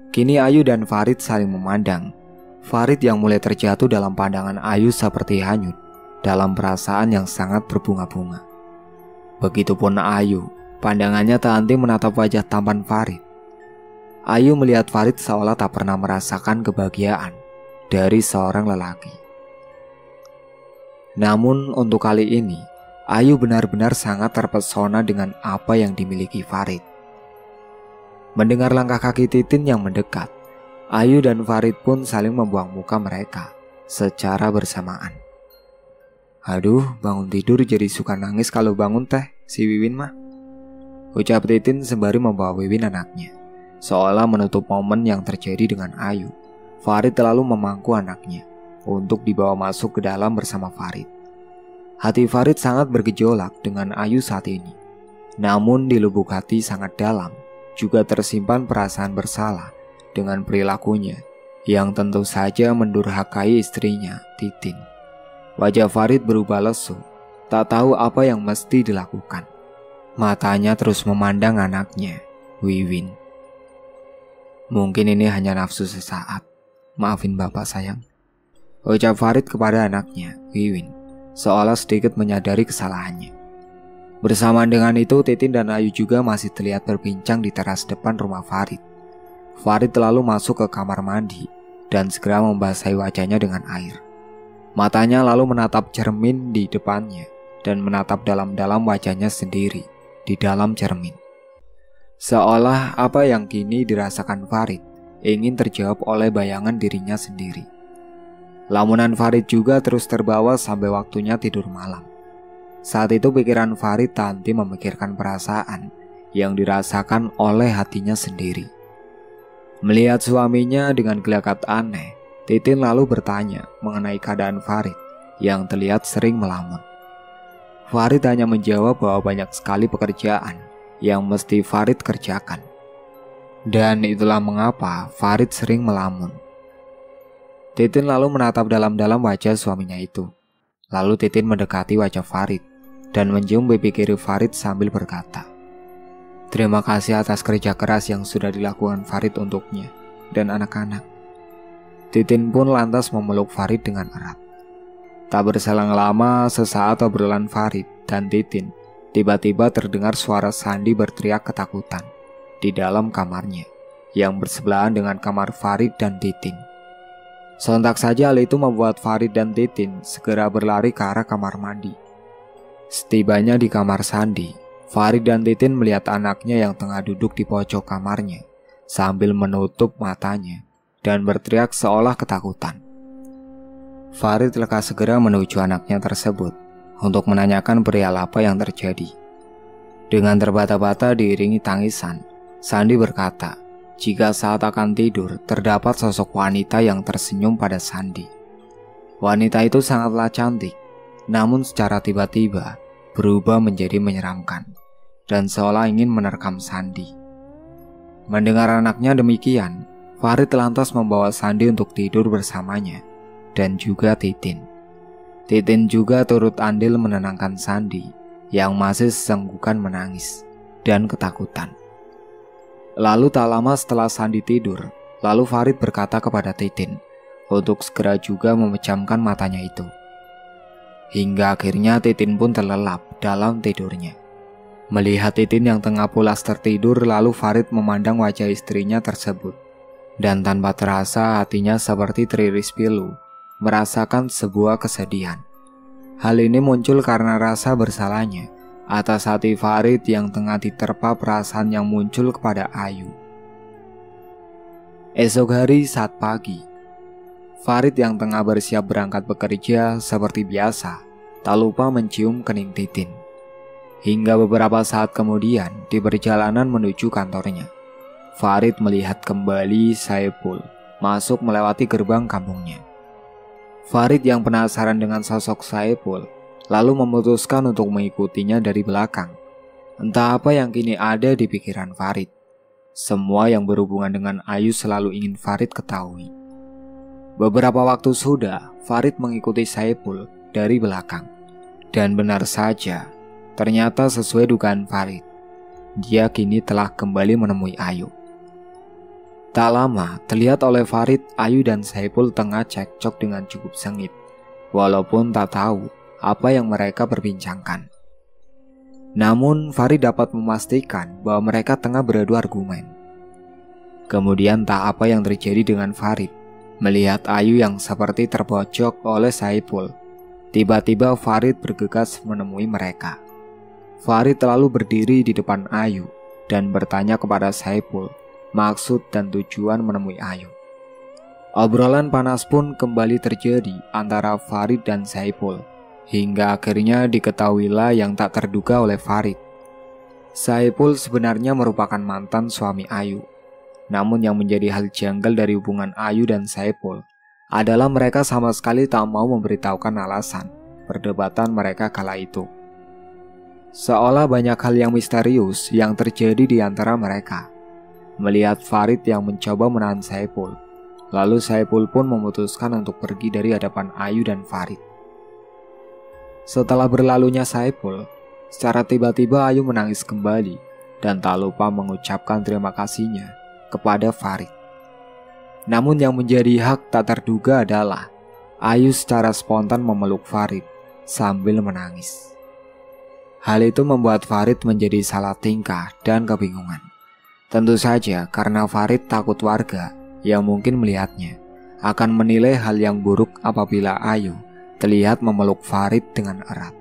Kini Ayu dan Farid saling memandang. Farid yang mulai terjatuh dalam pandangan Ayu seperti hanyut dalam perasaan yang sangat berbunga-bunga. Begitupun Ayu, pandangannya tak henti menatap wajah tampan Farid. Ayu melihat Farid seolah tak pernah merasakan kebahagiaan dari seorang lelaki. Namun untuk kali ini, Ayu benar-benar sangat terpesona dengan apa yang dimiliki Farid. Mendengar langkah kaki Titin yang mendekat, Ayu dan Farid pun saling membuang muka mereka secara bersamaan. "Aduh, bangun tidur jadi suka nangis kalau bangun teh, si Wiwin mah," ucap Titin sembari membawa Wiwin anaknya. Seolah menutup momen yang terjadi dengan Ayu, Farid lalu memangku anaknya untuk dibawa masuk ke dalam bersama Farid. Hati Farid sangat bergejolak dengan Ayu saat ini. Namun di lubuk hati sangat dalam juga tersimpan perasaan bersalah dengan perilakunya yang tentu saja mendurhakai istrinya, Titin. Wajah Farid berubah lesu, tak tahu apa yang mesti dilakukan. Matanya terus memandang anaknya, Wiwin. "Mungkin ini hanya nafsu sesaat. Maafin bapak sayang," ucap Farid kepada anaknya, Wiwin, seolah sedikit menyadari kesalahannya. Bersamaan dengan itu, Titin dan Ayu juga masih terlihat berbincang di teras depan rumah Farid. Farid lalu masuk ke kamar mandi dan segera membasahi wajahnya dengan air. Matanya lalu menatap cermin di depannya dan menatap dalam-dalam wajahnya sendiri di dalam cermin. Seolah apa yang kini dirasakan Farid ingin terjawab oleh bayangan dirinya sendiri. Lamunan Farid juga terus terbawa sampai waktunya tidur malam. Saat itu pikiran Farid tak henti memikirkan perasaan yang dirasakan oleh hatinya sendiri. Melihat suaminya dengan gelagat aneh, Titin lalu bertanya mengenai keadaan Farid yang terlihat sering melamun. Farid hanya menjawab bahwa banyak sekali pekerjaan yang mesti Farid kerjakan. Dan itulah mengapa Farid sering melamun. Titin lalu menatap dalam-dalam wajah suaminya itu. Lalu Titin mendekati wajah Farid dan mencium pipi kiri Farid sambil berkata, "Terima kasih atas kerja keras yang sudah dilakukan Farid untuknya dan anak-anak." Titin pun lantas memeluk Farid dengan erat. Tak berselang lama, sesaat obrolan Farid dan Titin, tiba-tiba terdengar suara Sandi berteriak ketakutan di dalam kamarnya yang bersebelahan dengan kamar Farid dan Titin. Sontak saja hal itu membuat Farid dan Titin segera berlari ke arah kamar mandi. Setibanya di kamar Sandi, Farid dan Titin melihat anaknya yang tengah duduk di pojok kamarnya sambil menutup matanya dan berteriak seolah ketakutan. Farid lekas segera menuju anaknya tersebut untuk menanyakan perihal apa yang terjadi. Dengan terbata-bata diiringi tangisan, Sandi berkata, jika saat akan tidur terdapat sosok wanita yang tersenyum pada Sandi. Wanita itu sangatlah cantik, namun secara tiba-tiba berubah menjadi menyeramkan dan seolah ingin menerkam Sandi. Mendengar anaknya demikian, Farid lantas membawa Sandi untuk tidur bersamanya dan juga Titin. Titin juga turut andil menenangkan Sandi yang masih sesenggukan menangis dan ketakutan. Lalu tak lama setelah Sandi tidur, lalu Farid berkata kepada Titin untuk segera juga memejamkan matanya itu. Hingga akhirnya Titin pun terlelap dalam tidurnya. Melihat Titin yang tengah pulas tertidur, lalu Farid memandang wajah istrinya tersebut. Dan tanpa terasa hatinya seperti teriris pilu, merasakan sebuah kesedihan. Hal ini muncul karena rasa bersalahnya atas hati Farid yang tengah diterpa perasaan yang muncul kepada Ayu. Esok hari saat pagi, Farid yang tengah bersiap berangkat bekerja seperti biasa, tak lupa mencium kening Titin. Hingga beberapa saat kemudian, di perjalanan menuju kantornya, Farid melihat kembali Saipul masuk melewati gerbang kampungnya. Farid yang penasaran dengan sosok Saipul, lalu memutuskan untuk mengikutinya dari belakang. Entah apa yang kini ada di pikiran Farid. Semua yang berhubungan dengan Ayu selalu ingin Farid ketahui. Beberapa waktu sudah, Farid mengikuti Saipul dari belakang. Dan benar saja, ternyata sesuai dugaan Farid, dia kini telah kembali menemui Ayu. Tak lama, terlihat oleh Farid, Ayu dan Saipul tengah cekcok dengan cukup sengit, walaupun tak tahu apa yang mereka perbincangkan. Namun, Farid dapat memastikan bahwa mereka tengah beradu argumen. Kemudian tak apa yang terjadi dengan Farid, melihat Ayu yang seperti terpojok oleh Saipul. Tiba-tiba Farid bergegas menemui mereka. Farid lalu berdiri di depan Ayu dan bertanya kepada Saipul maksud dan tujuan menemui Ayu. Obrolan panas pun kembali terjadi antara Farid dan Saipul, hingga akhirnya diketahuilah yang tak terduga oleh Farid. Saipul sebenarnya merupakan mantan suami Ayu. Namun yang menjadi hal janggal dari hubungan Ayu dan Saipul adalah mereka sama sekali tak mau memberitahukan alasan perdebatan mereka kala itu. Seolah banyak hal yang misterius yang terjadi di antara mereka. Melihat Farid yang mencoba menahan Saipul, lalu Saipul pun memutuskan untuk pergi dari hadapan Ayu dan Farid. Setelah berlalunya Saipul, secara tiba-tiba Ayu menangis kembali dan tak lupa mengucapkan terima kasihnya kepada Farid. Namun yang menjadi hak tak terduga adalah Ayu secara spontan memeluk Farid sambil menangis. Hal itu membuat Farid menjadi salah tingkah dan kebingungan. Tentu saja karena Farid takut warga yang mungkin melihatnya akan menilai hal yang buruk apabila Ayu terlihat memeluk Farid dengan erat.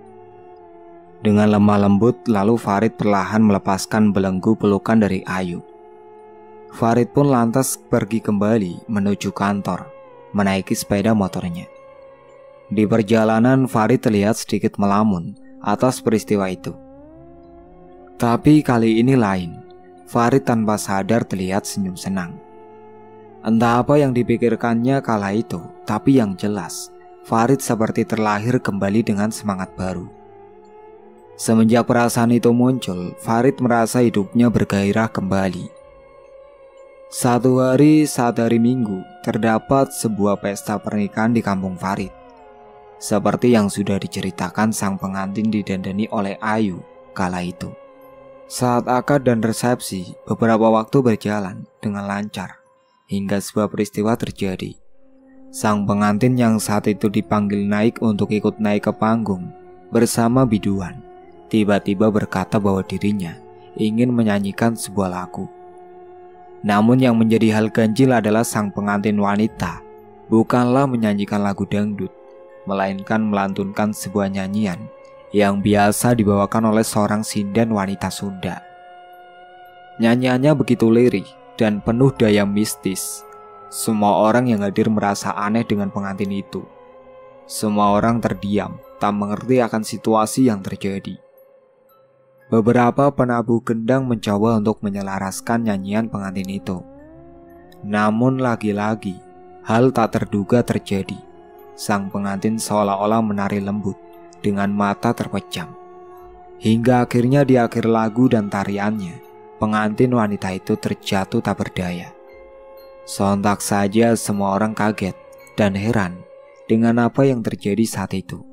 Dengan lemah lembut, lalu Farid perlahan melepaskan belenggu pelukan dari Ayu. Farid pun lantas pergi kembali menuju kantor, menaiki sepeda motornya. Di perjalanan, Farid terlihat sedikit melamun atas peristiwa itu. Tapi kali ini lain, Farid tanpa sadar terlihat senyum senang. Entah apa yang dipikirkannya kala itu, tapi yang jelas, Farid seperti terlahir kembali dengan semangat baru. Semenjak perasaan itu muncul, Farid merasa hidupnya bergairah kembali. Satu hari saat hari Minggu, terdapat sebuah pesta pernikahan di kampung Farid. Seperti yang sudah diceritakan, sang pengantin didandani oleh Ayu kala itu. Saat akad dan resepsi, beberapa waktu berjalan dengan lancar, hingga sebuah peristiwa terjadi. Sang pengantin yang saat itu dipanggil naik untuk ikut naik ke panggung bersama biduan, tiba-tiba berkata bahwa dirinya ingin menyanyikan sebuah lagu. Namun yang menjadi hal ganjil adalah sang pengantin wanita bukanlah menyanyikan lagu dangdut, melainkan melantunkan sebuah nyanyian yang biasa dibawakan oleh seorang sinden wanita Sunda. Nyanyiannya begitu lirih dan penuh daya mistis. Semua orang yang hadir merasa aneh dengan pengantin itu. Semua orang terdiam, tak mengerti akan situasi yang terjadi. Beberapa penabuh gendang mencoba untuk menyelaraskan nyanyian pengantin itu. Namun lagi-lagi, hal tak terduga terjadi. Sang pengantin seolah-olah menari lembut dengan mata terpejam. Hingga akhirnya di akhir lagu dan tariannya, pengantin wanita itu terjatuh tak berdaya. Sontak saja semua orang kaget dan heran dengan apa yang terjadi saat itu.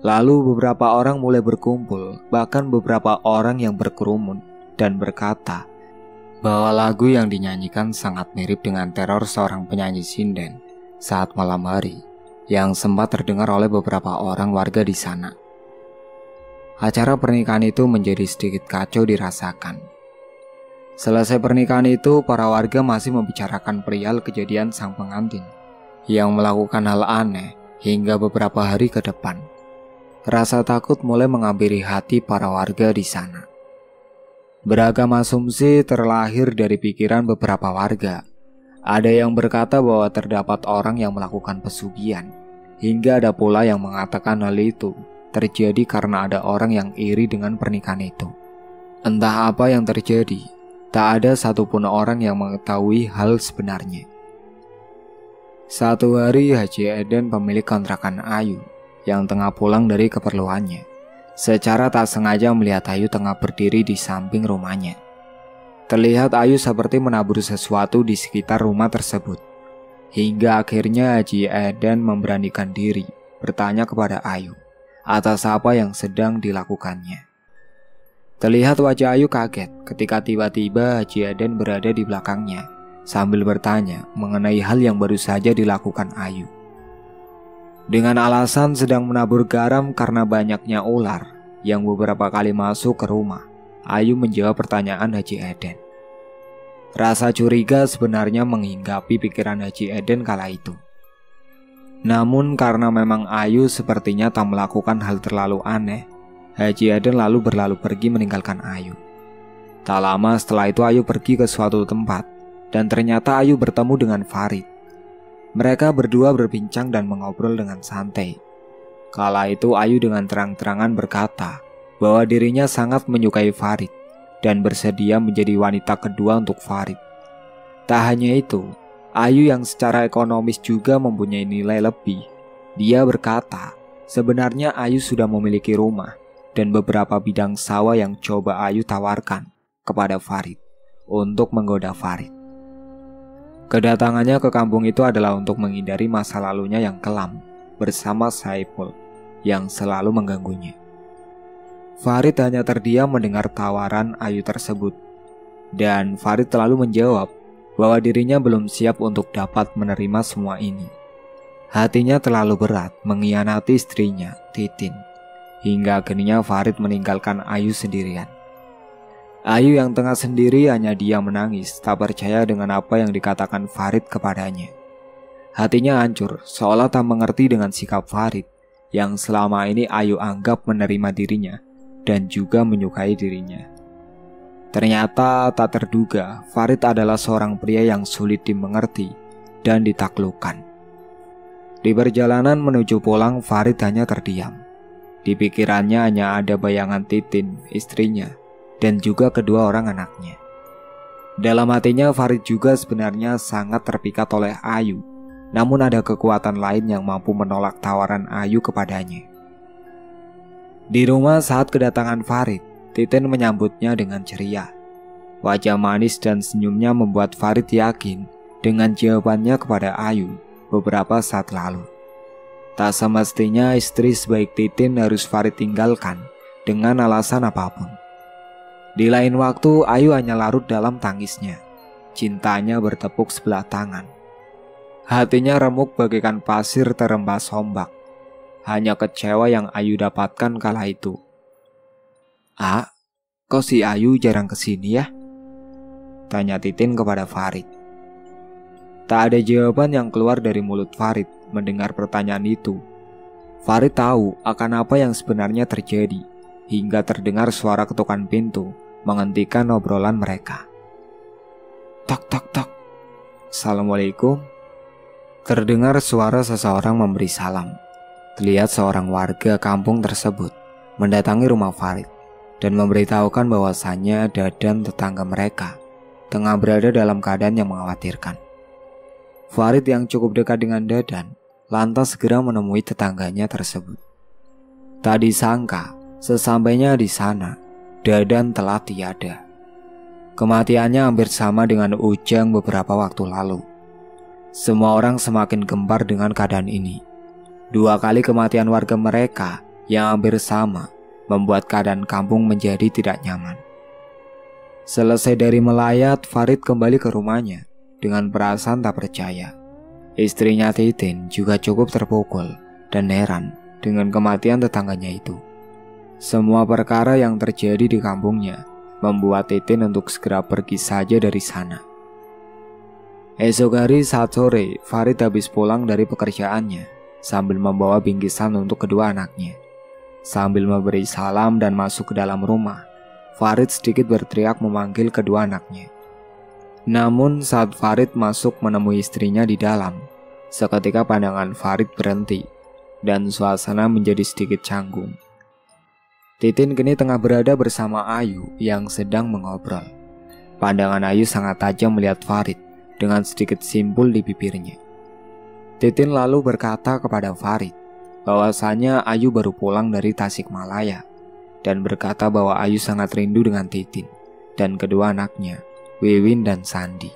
Lalu beberapa orang mulai berkumpul, bahkan beberapa orang yang berkerumun dan berkata bahwa lagu yang dinyanyikan sangat mirip dengan teror seorang penyanyi sinden saat malam hari yang sempat terdengar oleh beberapa orang warga di sana. acara pernikahan itu menjadi sedikit kacau dirasakan. Selesai pernikahan itu, para warga masih membicarakan perihal kejadian sang pengantin yang melakukan hal aneh hingga beberapa hari ke depan. Rasa takut mulai menghampiri hati para warga di sana. Beragam asumsi terlahir dari pikiran beberapa warga. Ada yang berkata bahwa terdapat orang yang melakukan pesugihan, hingga ada pula yang mengatakan hal itu terjadi karena ada orang yang iri dengan pernikahan itu. Entah apa yang terjadi, tak ada satupun orang yang mengetahui hal sebenarnya. Satu hari Haji Eden, pemilik kontrakan Ayu, yang tengah pulang dari keperluannya, secara tak sengaja melihat Ayu tengah berdiri di samping rumahnya. Terlihat Ayu seperti menabur sesuatu di sekitar rumah tersebut, hingga akhirnya Haji Eden memberanikan diri bertanya kepada Ayu atas apa yang sedang dilakukannya. Terlihat wajah Ayu kaget ketika tiba-tiba Haji Eden berada di belakangnya sambil bertanya mengenai hal yang baru saja dilakukan Ayu. Dengan alasan sedang menabur garam karena banyaknya ular yang beberapa kali masuk ke rumah, Ayu menjawab pertanyaan Haji Eden. Rasa curiga sebenarnya menghinggapi pikiran Haji Eden kala itu. Namun karena memang Ayu sepertinya tak melakukan hal terlalu aneh, Haji Eden lalu berlalu pergi meninggalkan Ayu. Tak lama setelah itu Ayu pergi ke suatu tempat, dan ternyata Ayu bertemu dengan Farid. Mereka berdua berbincang dan mengobrol dengan santai. Kala itu Ayu dengan terang-terangan berkata bahwa dirinya sangat menyukai Farid dan bersedia menjadi wanita kedua untuk Farid. Tak hanya itu, Ayu yang secara ekonomis juga mempunyai nilai lebih. Dia berkata, sebenarnya Ayu sudah memiliki rumah dan beberapa bidang sawah yang coba Ayu tawarkan kepada Farid untuk menggoda Farid. Kedatangannya ke kampung itu adalah untuk menghindari masa lalunya yang kelam bersama Saipul yang selalu mengganggunya. Farid hanya terdiam mendengar tawaran Ayu tersebut, dan Farid selalu menjawab bahwa dirinya belum siap untuk dapat menerima semua ini. Hatinya terlalu berat mengkhianati istrinya, Titin, hingga akhirnya Farid meninggalkan Ayu sendirian. Ayu yang tengah sendiri hanya diam menangis, tak percaya dengan apa yang dikatakan Farid kepadanya. Hatinya hancur, seolah tak mengerti dengan sikap Farid yang selama ini Ayu anggap menerima dirinya dan juga menyukai dirinya. Ternyata tak terduga, Farid adalah seorang pria yang sulit dimengerti dan ditaklukkan. Di perjalanan menuju pulang, Farid hanya terdiam. Di pikirannya hanya ada bayangan Titin, istrinya, dan juga kedua orang anaknya. Dalam hatinya Farid juga sebenarnya sangat terpikat oleh Ayu, namun ada kekuatan lain yang mampu menolak tawaran Ayu kepadanya. Di rumah saat kedatangan Farid, Titin menyambutnya dengan ceria. Wajah manis dan senyumnya membuat Farid yakin dengan jawabannya kepada Ayu beberapa saat lalu. Tak semestinya istri sebaik Titin harus Farid tinggalkan dengan alasan apapun. Di lain waktu, Ayu hanya larut dalam tangisnya. Cintanya bertepuk sebelah tangan. Hatinya remuk bagaikan pasir terembas ombak. Hanya kecewa yang Ayu dapatkan kala itu. Kok si Ayu jarang kesini ya? Tanya Titin kepada Farid. Tak ada jawaban yang keluar dari mulut Farid mendengar pertanyaan itu. Farid tahu akan apa yang sebenarnya terjadi, hingga terdengar suara ketukan pintu menghentikan obrolan mereka. Tok tok tok. Assalamualaikum. Terdengar suara seseorang memberi salam. Terlihat seorang warga kampung tersebut mendatangi rumah Farid dan memberitahukan bahwasannya Dadan tetangga mereka tengah berada dalam keadaan yang mengkhawatirkan. Farid yang cukup dekat dengan Dadan lantas segera menemui tetangganya tersebut. Tak disangka, sesampainya di sana, Dadan telah tiada. Kematiannya hampir sama dengan Ujang beberapa waktu lalu. Semua orang semakin gempar dengan keadaan ini. 2 kali kematian warga mereka yang hampir sama membuat keadaan kampung menjadi tidak nyaman. Selesai dari melayat, Farid kembali ke rumahnya dengan perasaan tak percaya. Istrinya Titin juga cukup terpukul dan heran dengan kematian tetangganya itu. Semua perkara yang terjadi di kampungnya membuat Titin untuk segera pergi saja dari sana. Esok hari saat sore, Farid habis pulang dari pekerjaannya sambil membawa bingkisan untuk kedua anaknya. Sambil memberi salam dan masuk ke dalam rumah, Farid sedikit berteriak memanggil kedua anaknya. Namun saat Farid masuk menemui istrinya di dalam, seketika pandangan Farid berhenti dan suasana menjadi sedikit canggung. Titin kini tengah berada bersama Ayu yang sedang mengobrol. Pandangan Ayu sangat tajam melihat Farid dengan sedikit simpul di bibirnya. Titin lalu berkata kepada Farid bahwasanya Ayu baru pulang dari Tasikmalaya dan berkata bahwa Ayu sangat rindu dengan Titin dan kedua anaknya, Wiwin dan Sandi.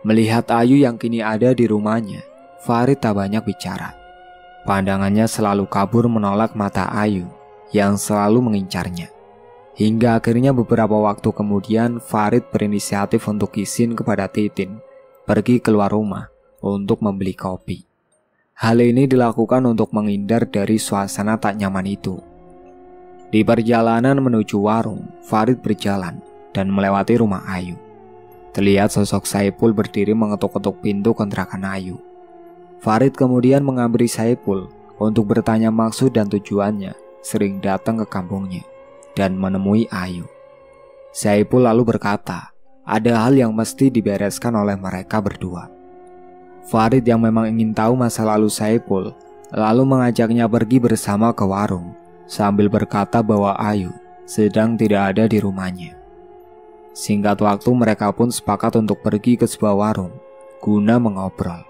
Melihat Ayu yang kini ada di rumahnya, Farid tak banyak bicara. Pandangannya selalu kabur menolak mata Ayu yang selalu mengincarnya. Hingga akhirnya beberapa waktu kemudian Farid berinisiatif untuk izin kepada Titin pergi keluar rumah untuk membeli kopi. Hal ini dilakukan untuk menghindar dari suasana tak nyaman itu. Di perjalanan menuju warung, Farid berjalan dan melewati rumah Ayu. Terlihat sosok Saipul berdiri mengetuk-ketuk pintu kontrakan Ayu. Farid kemudian menghampiri Saipul untuk bertanya maksud dan tujuannya sering datang ke kampungnya dan menemui Ayu. Saipul lalu berkata, ada hal yang mesti dibereskan oleh mereka berdua. Farid yang memang ingin tahu masa lalu Saipul, lalu mengajaknya pergi bersama ke warung, sambil berkata bahwa Ayu sedang tidak ada di rumahnya. Singkat waktu mereka pun sepakat untuk pergi ke sebuah warung, guna mengobrol.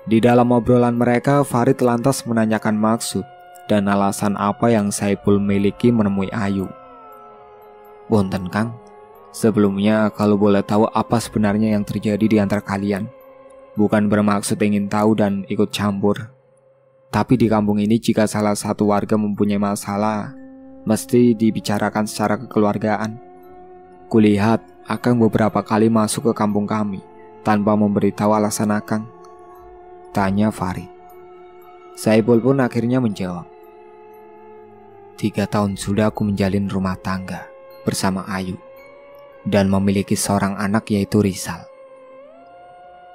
Di dalam obrolan mereka, Farid lantas menanyakan maksud dan alasan apa yang Saipul miliki menemui Ayu. Punten Kang, sebelumnya kalau boleh tahu apa sebenarnya yang terjadi di antara kalian. Bukan bermaksud ingin tahu dan ikut campur. Tapi di kampung ini jika salah satu warga mempunyai masalah, mesti dibicarakan secara kekeluargaan. Kulihat Akang beberapa kali masuk ke kampung kami tanpa memberitahu alasan Akang, tanya Farid. Saipul pun akhirnya menjawab, 3 tahun sudah aku menjalin rumah tangga bersama Ayu dan memiliki seorang anak yaitu Rizal.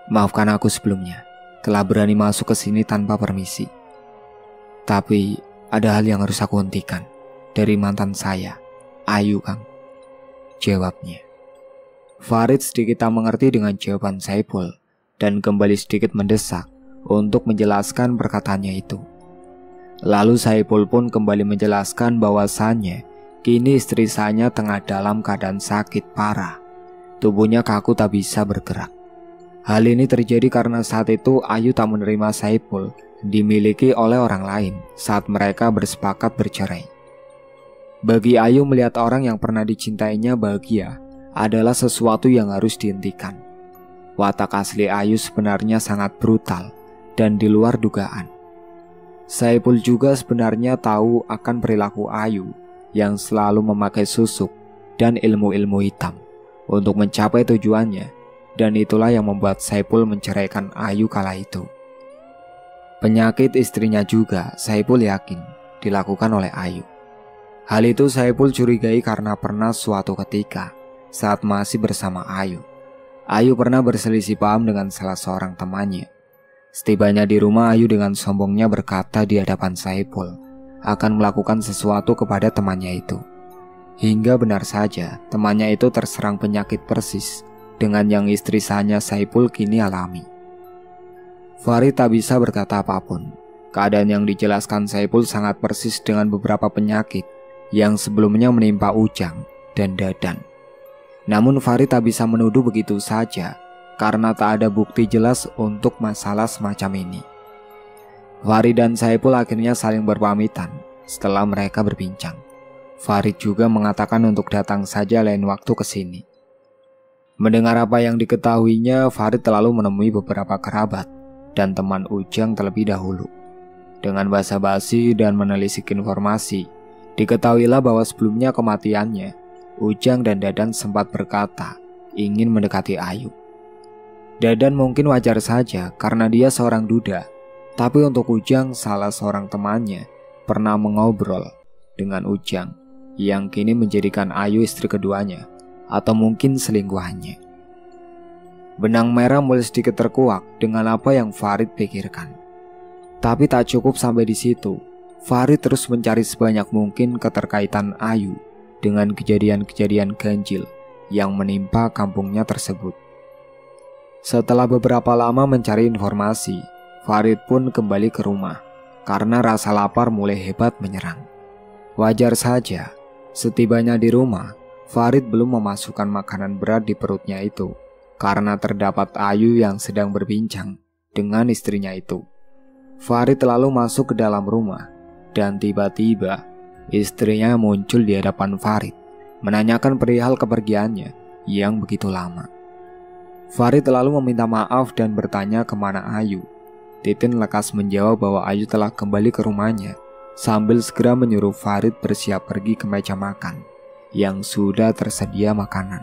Maafkan aku sebelumnya telah berani masuk ke sini tanpa permisi. Tapi ada hal yang harus aku hentikan dari mantan saya, Ayu Kang, jawabnya. Farid sedikit tak mengerti dengan jawaban Saipul dan kembali sedikit mendesak untuk menjelaskan perkataannya itu. Lalu Saipul pun kembali menjelaskan bahwasannya kini istri saya tengah dalam keadaan sakit parah. Tubuhnya kaku tak bisa bergerak. Hal ini terjadi karena saat itu Ayu tak menerima Saipul dimiliki oleh orang lain saat mereka bersepakat bercerai. Bagi Ayu melihat orang yang pernah dicintainya bahagia adalah sesuatu yang harus dihentikan. Watak asli Ayu sebenarnya sangat brutal dan di luar dugaan. Saipul juga sebenarnya tahu akan perilaku Ayu yang selalu memakai susuk dan ilmu-ilmu hitam untuk mencapai tujuannya, dan itulah yang membuat Saipul menceraikan Ayu kala itu. Penyakit istrinya juga Saipul yakin dilakukan oleh Ayu. Hal itu Saipul curigai karena pernah suatu ketika saat masih bersama Ayu pernah berselisih paham dengan salah seorang temannya. Setibanya di rumah, Ayu dengan sombongnya berkata di hadapan Saipul akan melakukan sesuatu kepada temannya itu. Hingga benar saja temannya itu terserang penyakit persis dengan yang istri sahnya Saipul kini alami. Farid tak bisa berkata apapun. Keadaan yang dijelaskan Saipul sangat persis dengan beberapa penyakit yang sebelumnya menimpa Ujang dan Dadan. Namun Farid tak bisa menuduh begitu saja karena tak ada bukti jelas untuk masalah semacam ini. Farid dan Saipul akhirnya saling berpamitan setelah mereka berbincang. Farid juga mengatakan untuk datang saja lain waktu ke sini. Mendengar apa yang diketahuinya, Farid lalu menemui beberapa kerabat dan teman Ujang terlebih dahulu. Dengan basa-basi dan menelisik informasi, diketahuilah bahwa sebelumnya kematiannya, Ujang dan Dadan sempat berkata ingin mendekati Ayu. Dadan mungkin wajar saja karena dia seorang duda, tapi untuk Ujang, salah seorang temannya, pernah mengobrol dengan Ujang, yang kini menjadikan Ayu istri keduanya, atau mungkin selingkuhannya. Benang merah mulai sedikit terkuak dengan apa yang Farid pikirkan. Tapi tak cukup sampai di situ, Farid terus mencari sebanyak mungkin keterkaitan Ayu dengan kejadian-kejadian ganjil yang menimpa kampungnya tersebut. Setelah beberapa lama mencari informasi, Farid pun kembali ke rumah karena rasa lapar mulai hebat menyerang. Wajar saja, setibanya di rumah, Farid belum memasukkan makanan berat di perutnya itu karena terdapat Ayu yang sedang berbincang dengan istrinya itu. Farid lalu masuk ke dalam rumah dan tiba-tiba istrinya muncul di hadapan Farid menanyakan perihal kepergiannya yang begitu lama. Farid lalu meminta maaf dan bertanya kemana Ayu. Titin lekas menjawab bahwa Ayu telah kembali ke rumahnya sambil segera menyuruh Farid bersiap pergi ke meja makan yang sudah tersedia makanan.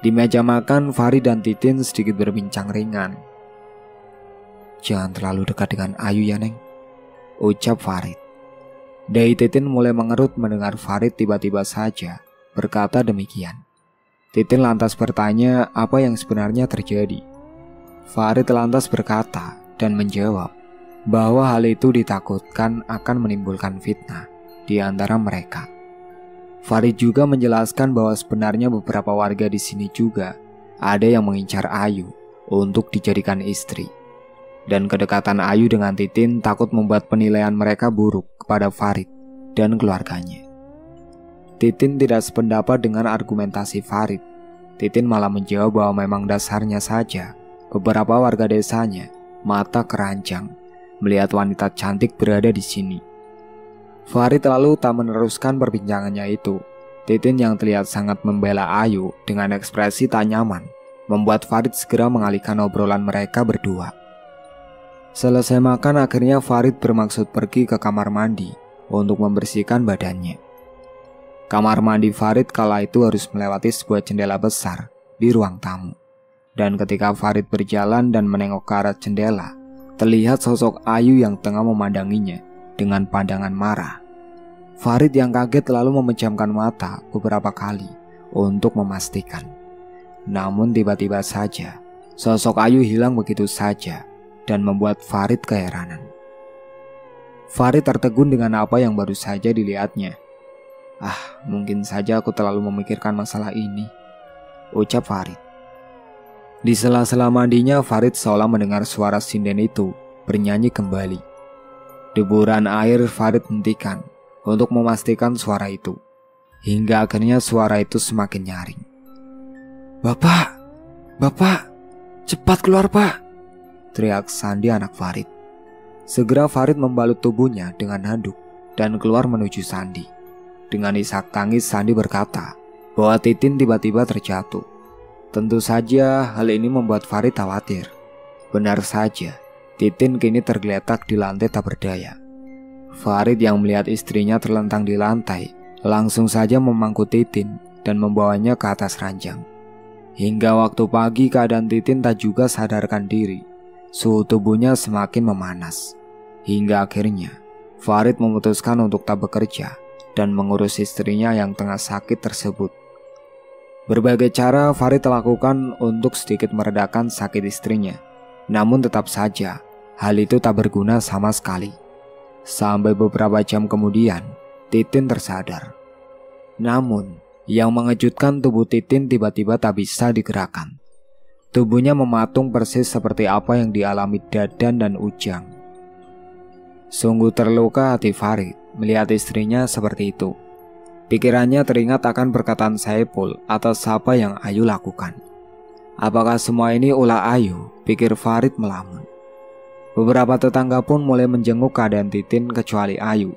Di meja makan, Farid dan Titin sedikit berbincang ringan. "Jangan terlalu dekat dengan Ayu ya, Neng," ucap Farid. Dahi Titin mulai mengerut mendengar Farid tiba-tiba saja berkata demikian. Titin lantas bertanya apa yang sebenarnya terjadi. Farid lantas berkata dan menjawab bahwa hal itu ditakutkan akan menimbulkan fitnah di antara mereka. Farid juga menjelaskan bahwa sebenarnya beberapa warga di sini juga ada yang mengincar Ayu untuk dijadikan istri. Dan kedekatan Ayu dengan Titin takut membuat penilaian mereka buruk kepada Farid dan keluarganya. Titin tidak sependapat dengan argumentasi Farid. Titin malah menjawab bahwa memang dasarnya saja beberapa warga desanya mata keranjang melihat wanita cantik berada di sini. Farid lalu tak meneruskan perbincangannya itu. Titin yang terlihat sangat membela Ayu dengan ekspresi tak nyaman membuat Farid segera mengalihkan obrolan mereka berdua. Selesai makan, akhirnya Farid bermaksud pergi ke kamar mandi untuk membersihkan badannya. Kamar mandi Farid kala itu harus melewati sebuah jendela besar di ruang tamu. Dan ketika Farid berjalan dan menengok ke arah jendela, terlihat sosok Ayu yang tengah memandanginya dengan pandangan marah. Farid yang kaget lalu memejamkan mata beberapa kali untuk memastikan. Namun tiba-tiba saja, sosok Ayu hilang begitu saja dan membuat Farid keheranan. Farid tertegun dengan apa yang baru saja dilihatnya. Mungkin saja aku terlalu memikirkan masalah ini, ucap Farid. Di sela-sela mandinya, Farid seolah mendengar suara sinden itu bernyanyi kembali. Deburan air Farid hentikan untuk memastikan suara itu, hingga akhirnya suara itu semakin nyaring. Bapak, cepat keluar Pak!" teriak Sandi anak Farid. Segera Farid membalut tubuhnya dengan handuk dan keluar menuju Sandi. Dengan isak tangis Sandi berkata bahwa Titin tiba-tiba terjatuh. Tentu saja hal ini membuat Farid khawatir. Benar saja, Titin kini tergeletak di lantai tak berdaya. Farid yang melihat istrinya terlentang di lantai langsung saja memangku Titin dan membawanya ke atas ranjang. Hingga waktu pagi keadaan Titin tak juga sadarkan diri. Suhu tubuhnya semakin memanas. Hingga akhirnya Farid memutuskan untuk tak bekerja dan mengurus istrinya yang tengah sakit tersebut. Berbagai cara Farid lakukan untuk sedikit meredakan sakit istrinya. Namun tetap saja hal itu tak berguna sama sekali. Sampai beberapa jam kemudian Titin tersadar. Namun yang mengejutkan, tubuh Titin tiba-tiba tak bisa digerakkan. Tubuhnya mematung persis seperti apa yang dialami Dadan dan Ujang. Sungguh terluka hati Farid melihat istrinya seperti itu. Pikirannya teringat akan perkataan Saipul atas apa yang Ayu lakukan. Apakah semua ini ulah Ayu? Pikir Farid melamun. Beberapa tetangga pun mulai menjenguk keadaan Titin kecuali Ayu.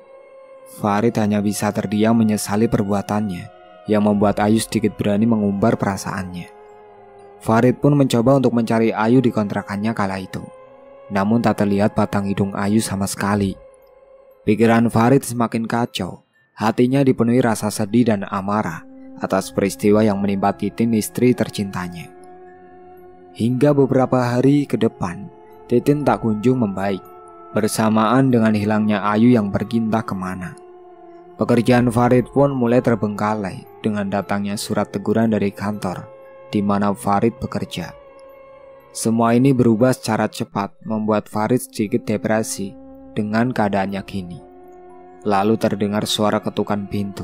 Farid hanya bisa terdiam menyesali perbuatannya yang membuat Ayu sedikit berani mengumbar perasaannya. Farid pun mencoba untuk mencari Ayu di kontrakannya kala itu. Namun tak terlihat batang hidung Ayu sama sekali. Pikiran Farid semakin kacau. Hatinya dipenuhi rasa sedih dan amarah atas peristiwa yang menimpa Titin, istri tercintanya. Hingga beberapa hari ke depan, Titin tak kunjung membaik, bersamaan dengan hilangnya Ayu yang pergi entah kemana. Pekerjaan Farid pun mulai terbengkalai dengan datangnya surat teguran dari kantor di mana Farid bekerja. Semua ini berubah secara cepat membuat Farid sedikit depresi dengan keadaannya kini. Lalu terdengar suara ketukan pintu.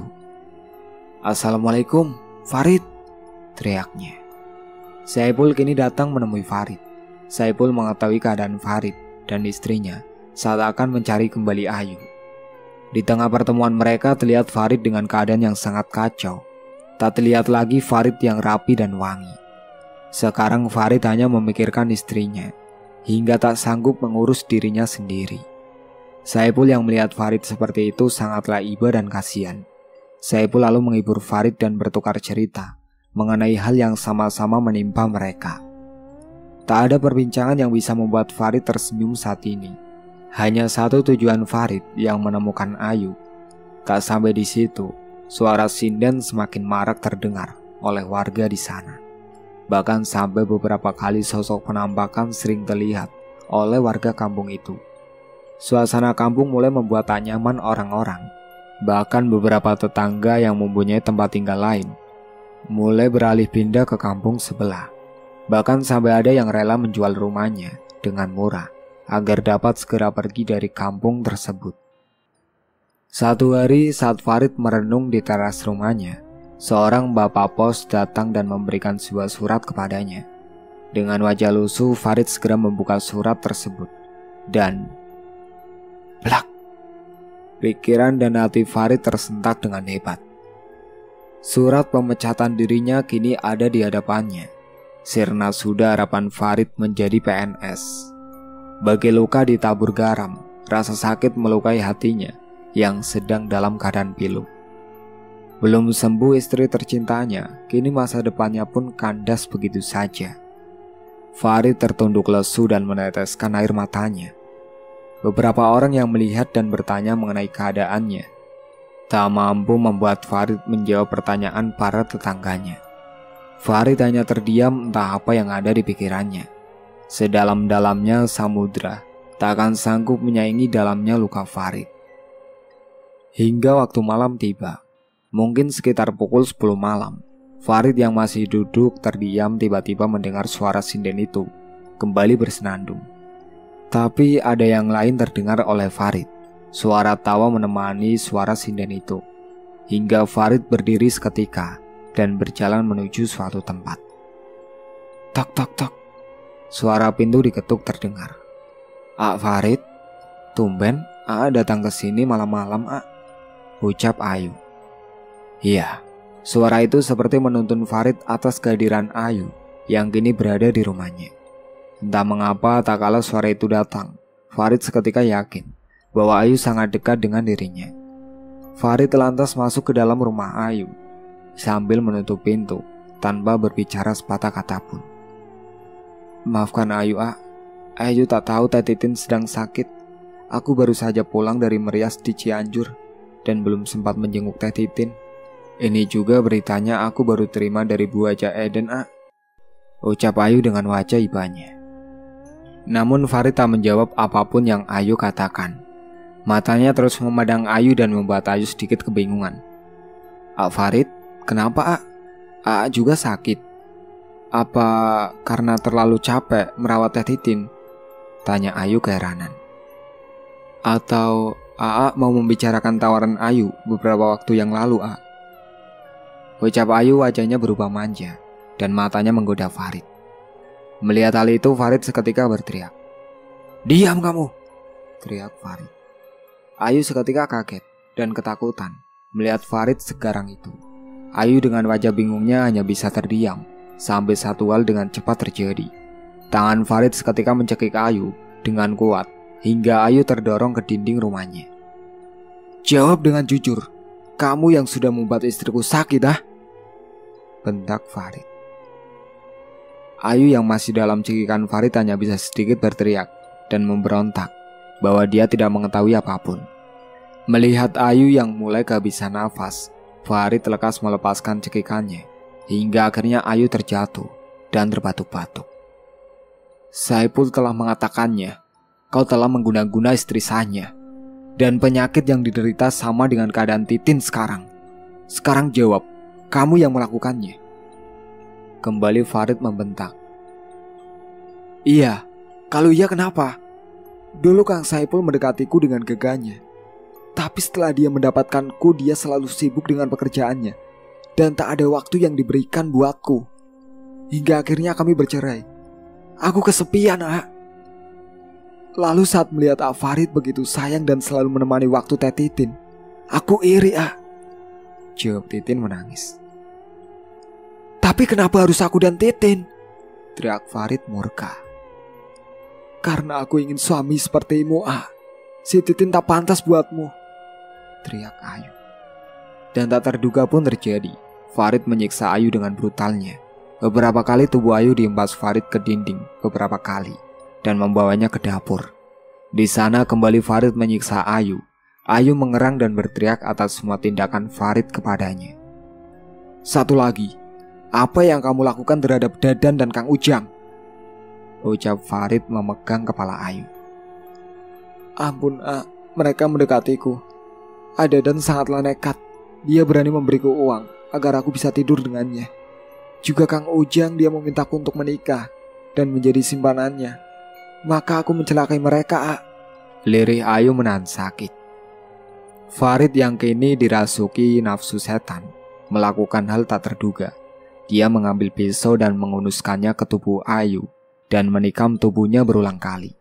"Assalamualaikum, Farid," teriaknya. Saipul kini datang menemui Farid. Saipul mengetahui keadaan Farid dan istrinya saat akan mencari kembali Ayu. Di tengah pertemuan mereka terlihat Farid dengan keadaan yang sangat kacau. Tak terlihat lagi Farid yang rapi dan wangi. Sekarang Farid hanya memikirkan istrinya, hingga tak sanggup mengurus dirinya sendiri. Saipul yang melihat Farid seperti itu sangatlah iba dan kasihan. Saipul lalu menghibur Farid dan bertukar cerita mengenai hal yang sama-sama menimpa mereka. Tak ada perbincangan yang bisa membuat Farid tersenyum saat ini. Hanya satu tujuan Farid yang menemukan Ayu. Tak sampai di situ, suara sinden semakin marak terdengar oleh warga di sana. Bahkan sampai beberapa kali sosok penampakan sering terlihat oleh warga kampung itu. Suasana kampung mulai membuat tak nyaman orang-orang. Bahkan beberapa tetangga yang mempunyai tempat tinggal lain mulai beralih pindah ke kampung sebelah. Bahkan sampai ada yang rela menjual rumahnya dengan murah agar dapat segera pergi dari kampung tersebut. Satu hari saat Farid merenung di teras rumahnya, seorang bapak pos datang dan memberikan sebuah surat kepadanya. Dengan wajah lusuh, Farid segera membuka surat tersebut. Dan plak! Pikiran dan hati Farid tersentak dengan hebat. Surat pemecatan dirinya kini ada di hadapannya. Sirna sudah harapan Farid menjadi PNS. Bagi luka ditabur garam, rasa sakit melukai hatinya yang sedang dalam keadaan pilu. Belum sembuh istri tercintanya, kini masa depannya pun kandas begitu saja. Farid tertunduk lesu dan meneteskan air matanya. Beberapa orang yang melihat dan bertanya mengenai keadaannya tak mampu membuat Farid menjawab pertanyaan para tetangganya. Farid hanya terdiam, entah apa yang ada di pikirannya. Sedalam-dalamnya samudra tak akan sanggup menyaingi dalamnya luka Farid. Hingga waktu malam tiba, mungkin sekitar pukul 10 malam, Farid yang masih duduk terdiam tiba-tiba mendengar suara sinden itu kembali bersenandung. Tapi ada yang lain terdengar oleh Farid. Suara tawa menemani suara sinden itu, hingga Farid berdiri seketika dan berjalan menuju suatu tempat. Tok tok tok. Suara pintu diketuk terdengar. Farid, tumben datang ke sini malam-malam, ucap Ayu. Iya, suara itu seperti menuntun Farid atas kehadiran Ayu yang kini berada di rumahnya. Entah mengapa tak kala suara itu datang, Farid seketika yakin bahwa Ayu sangat dekat dengan dirinya. Farid lantas masuk ke dalam rumah Ayu sambil menutup pintu tanpa berbicara sepatah kata pun. Maafkan Ayu, Ayu tak tahu Teh Titin sedang sakit. Aku baru saja pulang dari merias di Cianjur dan belum sempat menjenguk Teh Titin. Ini juga beritanya aku baru terima dari Bu Haja Eden, ucap Ayu dengan wajah ibanya. Namun Farid tak menjawab apapun yang Ayu katakan. Matanya terus memandang Ayu dan membuat Ayu sedikit kebingungan. Farid, kenapa, juga sakit? Apa karena terlalu capek merawat Teh Titin? Tanya Ayu keheranan. Atau mau membicarakan tawaran Ayu beberapa waktu yang lalu, ucap Ayu. Wajahnya berubah manja dan matanya menggoda Farid. Melihat hal itu, Farid seketika berteriak. Diam kamu, teriak Farid. Ayu seketika kaget dan ketakutan melihat Farid segarang itu. Ayu dengan wajah bingungnya hanya bisa terdiam sampai satu hal dengan cepat terjadi. Tangan Farid seketika mencekik Ayu dengan kuat hingga Ayu terdorong ke dinding rumahnya. Jawab dengan jujur, kamu yang sudah membuat istriku sakit, bentak Farid. Ayu yang masih dalam cekikan Farid hanya bisa sedikit berteriak dan memberontak bahwa dia tidak mengetahui apapun. Melihat Ayu yang mulai kehabisan nafas, Farid lekas melepaskan cekikannya hingga akhirnya Ayu terjatuh dan terbatuk-batuk. Saipul telah mengatakannya, kau telah mengguna-guna istri sahnya. Dan penyakit yang diderita sama dengan keadaan Titin sekarang. Sekarang jawab, kamu yang melakukannya. Kembali Farid membentak. Iya, kalau iya kenapa? Dulu Kang Saipul mendekatiku dengan geganya. Tapi setelah dia mendapatkanku, dia selalu sibuk dengan pekerjaannya. Dan tak ada waktu yang diberikan buatku. Hingga akhirnya kami bercerai. Aku kesepian, A. Lalu saat melihat A. Farid begitu sayang dan selalu menemani waktu Teh Titin, aku iri, A. Jawab Titin menangis. Tapi kenapa harus aku dan Titin? Teriak Farid murka. Karena aku ingin suami sepertimu, A. Si Titin tak pantas buatmu, teriak Ayu. Dan tak terduga pun terjadi. Farid menyiksa Ayu dengan brutalnya. Beberapa kali tubuh Ayu dihempas Farid ke dinding beberapa kali dan membawanya ke dapur. Di sana kembali Farid menyiksa Ayu. Ayu mengerang dan berteriak atas semua tindakan Farid kepadanya. Satu lagi, apa yang kamu lakukan terhadap Dadan dan Kang Ujang? Ucap Farid memegang kepala Ayu. Ampun, A, mereka mendekatiku. Dadan sangatlah nekat. Dia berani memberiku uang agar aku bisa tidur dengannya. Juga Kang Ujang, dia memintaku untuk menikah dan menjadi simpanannya. Maka aku mencelakai mereka, A. Lirih Ayu menahan sakit. Farid yang kini dirasuki nafsu setan melakukan hal tak terduga. Dia mengambil pisau dan mengunuskannya ke tubuh Ayu dan menikam tubuhnya berulang kali.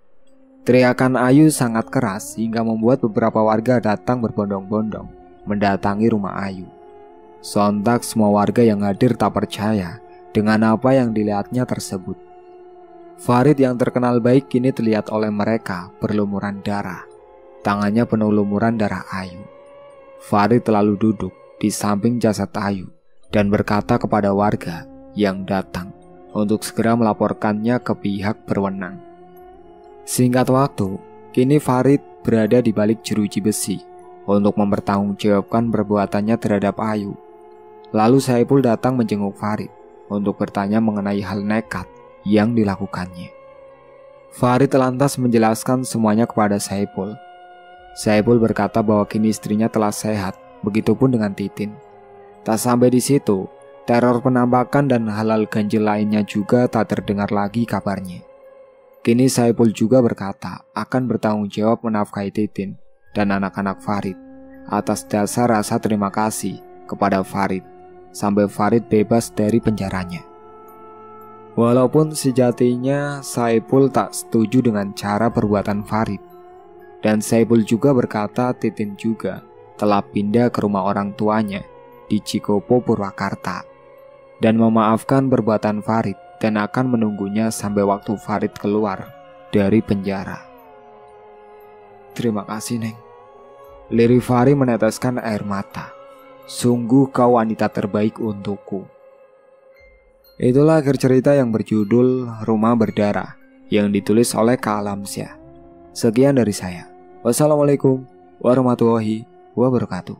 Teriakan Ayu sangat keras hingga membuat beberapa warga datang berbondong-bondong mendatangi rumah Ayu. Sontak semua warga yang hadir tak percaya dengan apa yang dilihatnya tersebut. Farid yang terkenal baik kini terlihat oleh mereka berlumuran darah. Tangannya penuh lumuran darah Ayu. Farid lalu duduk di samping jasad Ayu dan berkata kepada warga yang datang untuk segera melaporkannya ke pihak berwenang. Singkat waktu, kini Farid berada di balik jeruji besi untuk mempertanggungjawabkan perbuatannya terhadap Ayu. Lalu Saipul datang menjenguk Farid untuk bertanya mengenai hal nekat yang dilakukannya. Farid lantas menjelaskan semuanya kepada Saipul. Saipul berkata bahwa kini istrinya telah sehat, begitupun dengan Titin. Tak sampai di situ, teror penampakan dan hal-hal ganjil lainnya juga tak terdengar lagi kabarnya. Kini Saipul juga berkata akan bertanggung jawab menafkahi Titin dan anak-anak Farid atas dasar rasa terima kasih kepada Farid sampai Farid bebas dari penjaranya. Walaupun sejatinya Saipul tak setuju dengan cara perbuatan Farid. Dan Saipul juga berkata Titin juga telah pindah ke rumah orang tuanya di Cikopo, Purwakarta, dan memaafkan perbuatan Farid dan akan menunggunya sampai waktu Farid keluar dari penjara. Terima kasih, Neng. Lirih Farid meneteskan air mata. Sungguh kau wanita terbaik untukku. Itulah akhir cerita yang berjudul Rumah Berdarah yang ditulis oleh Kak Alamsyah. Sekian dari saya. Wassalamualaikum warahmatullahi wabarakatuh.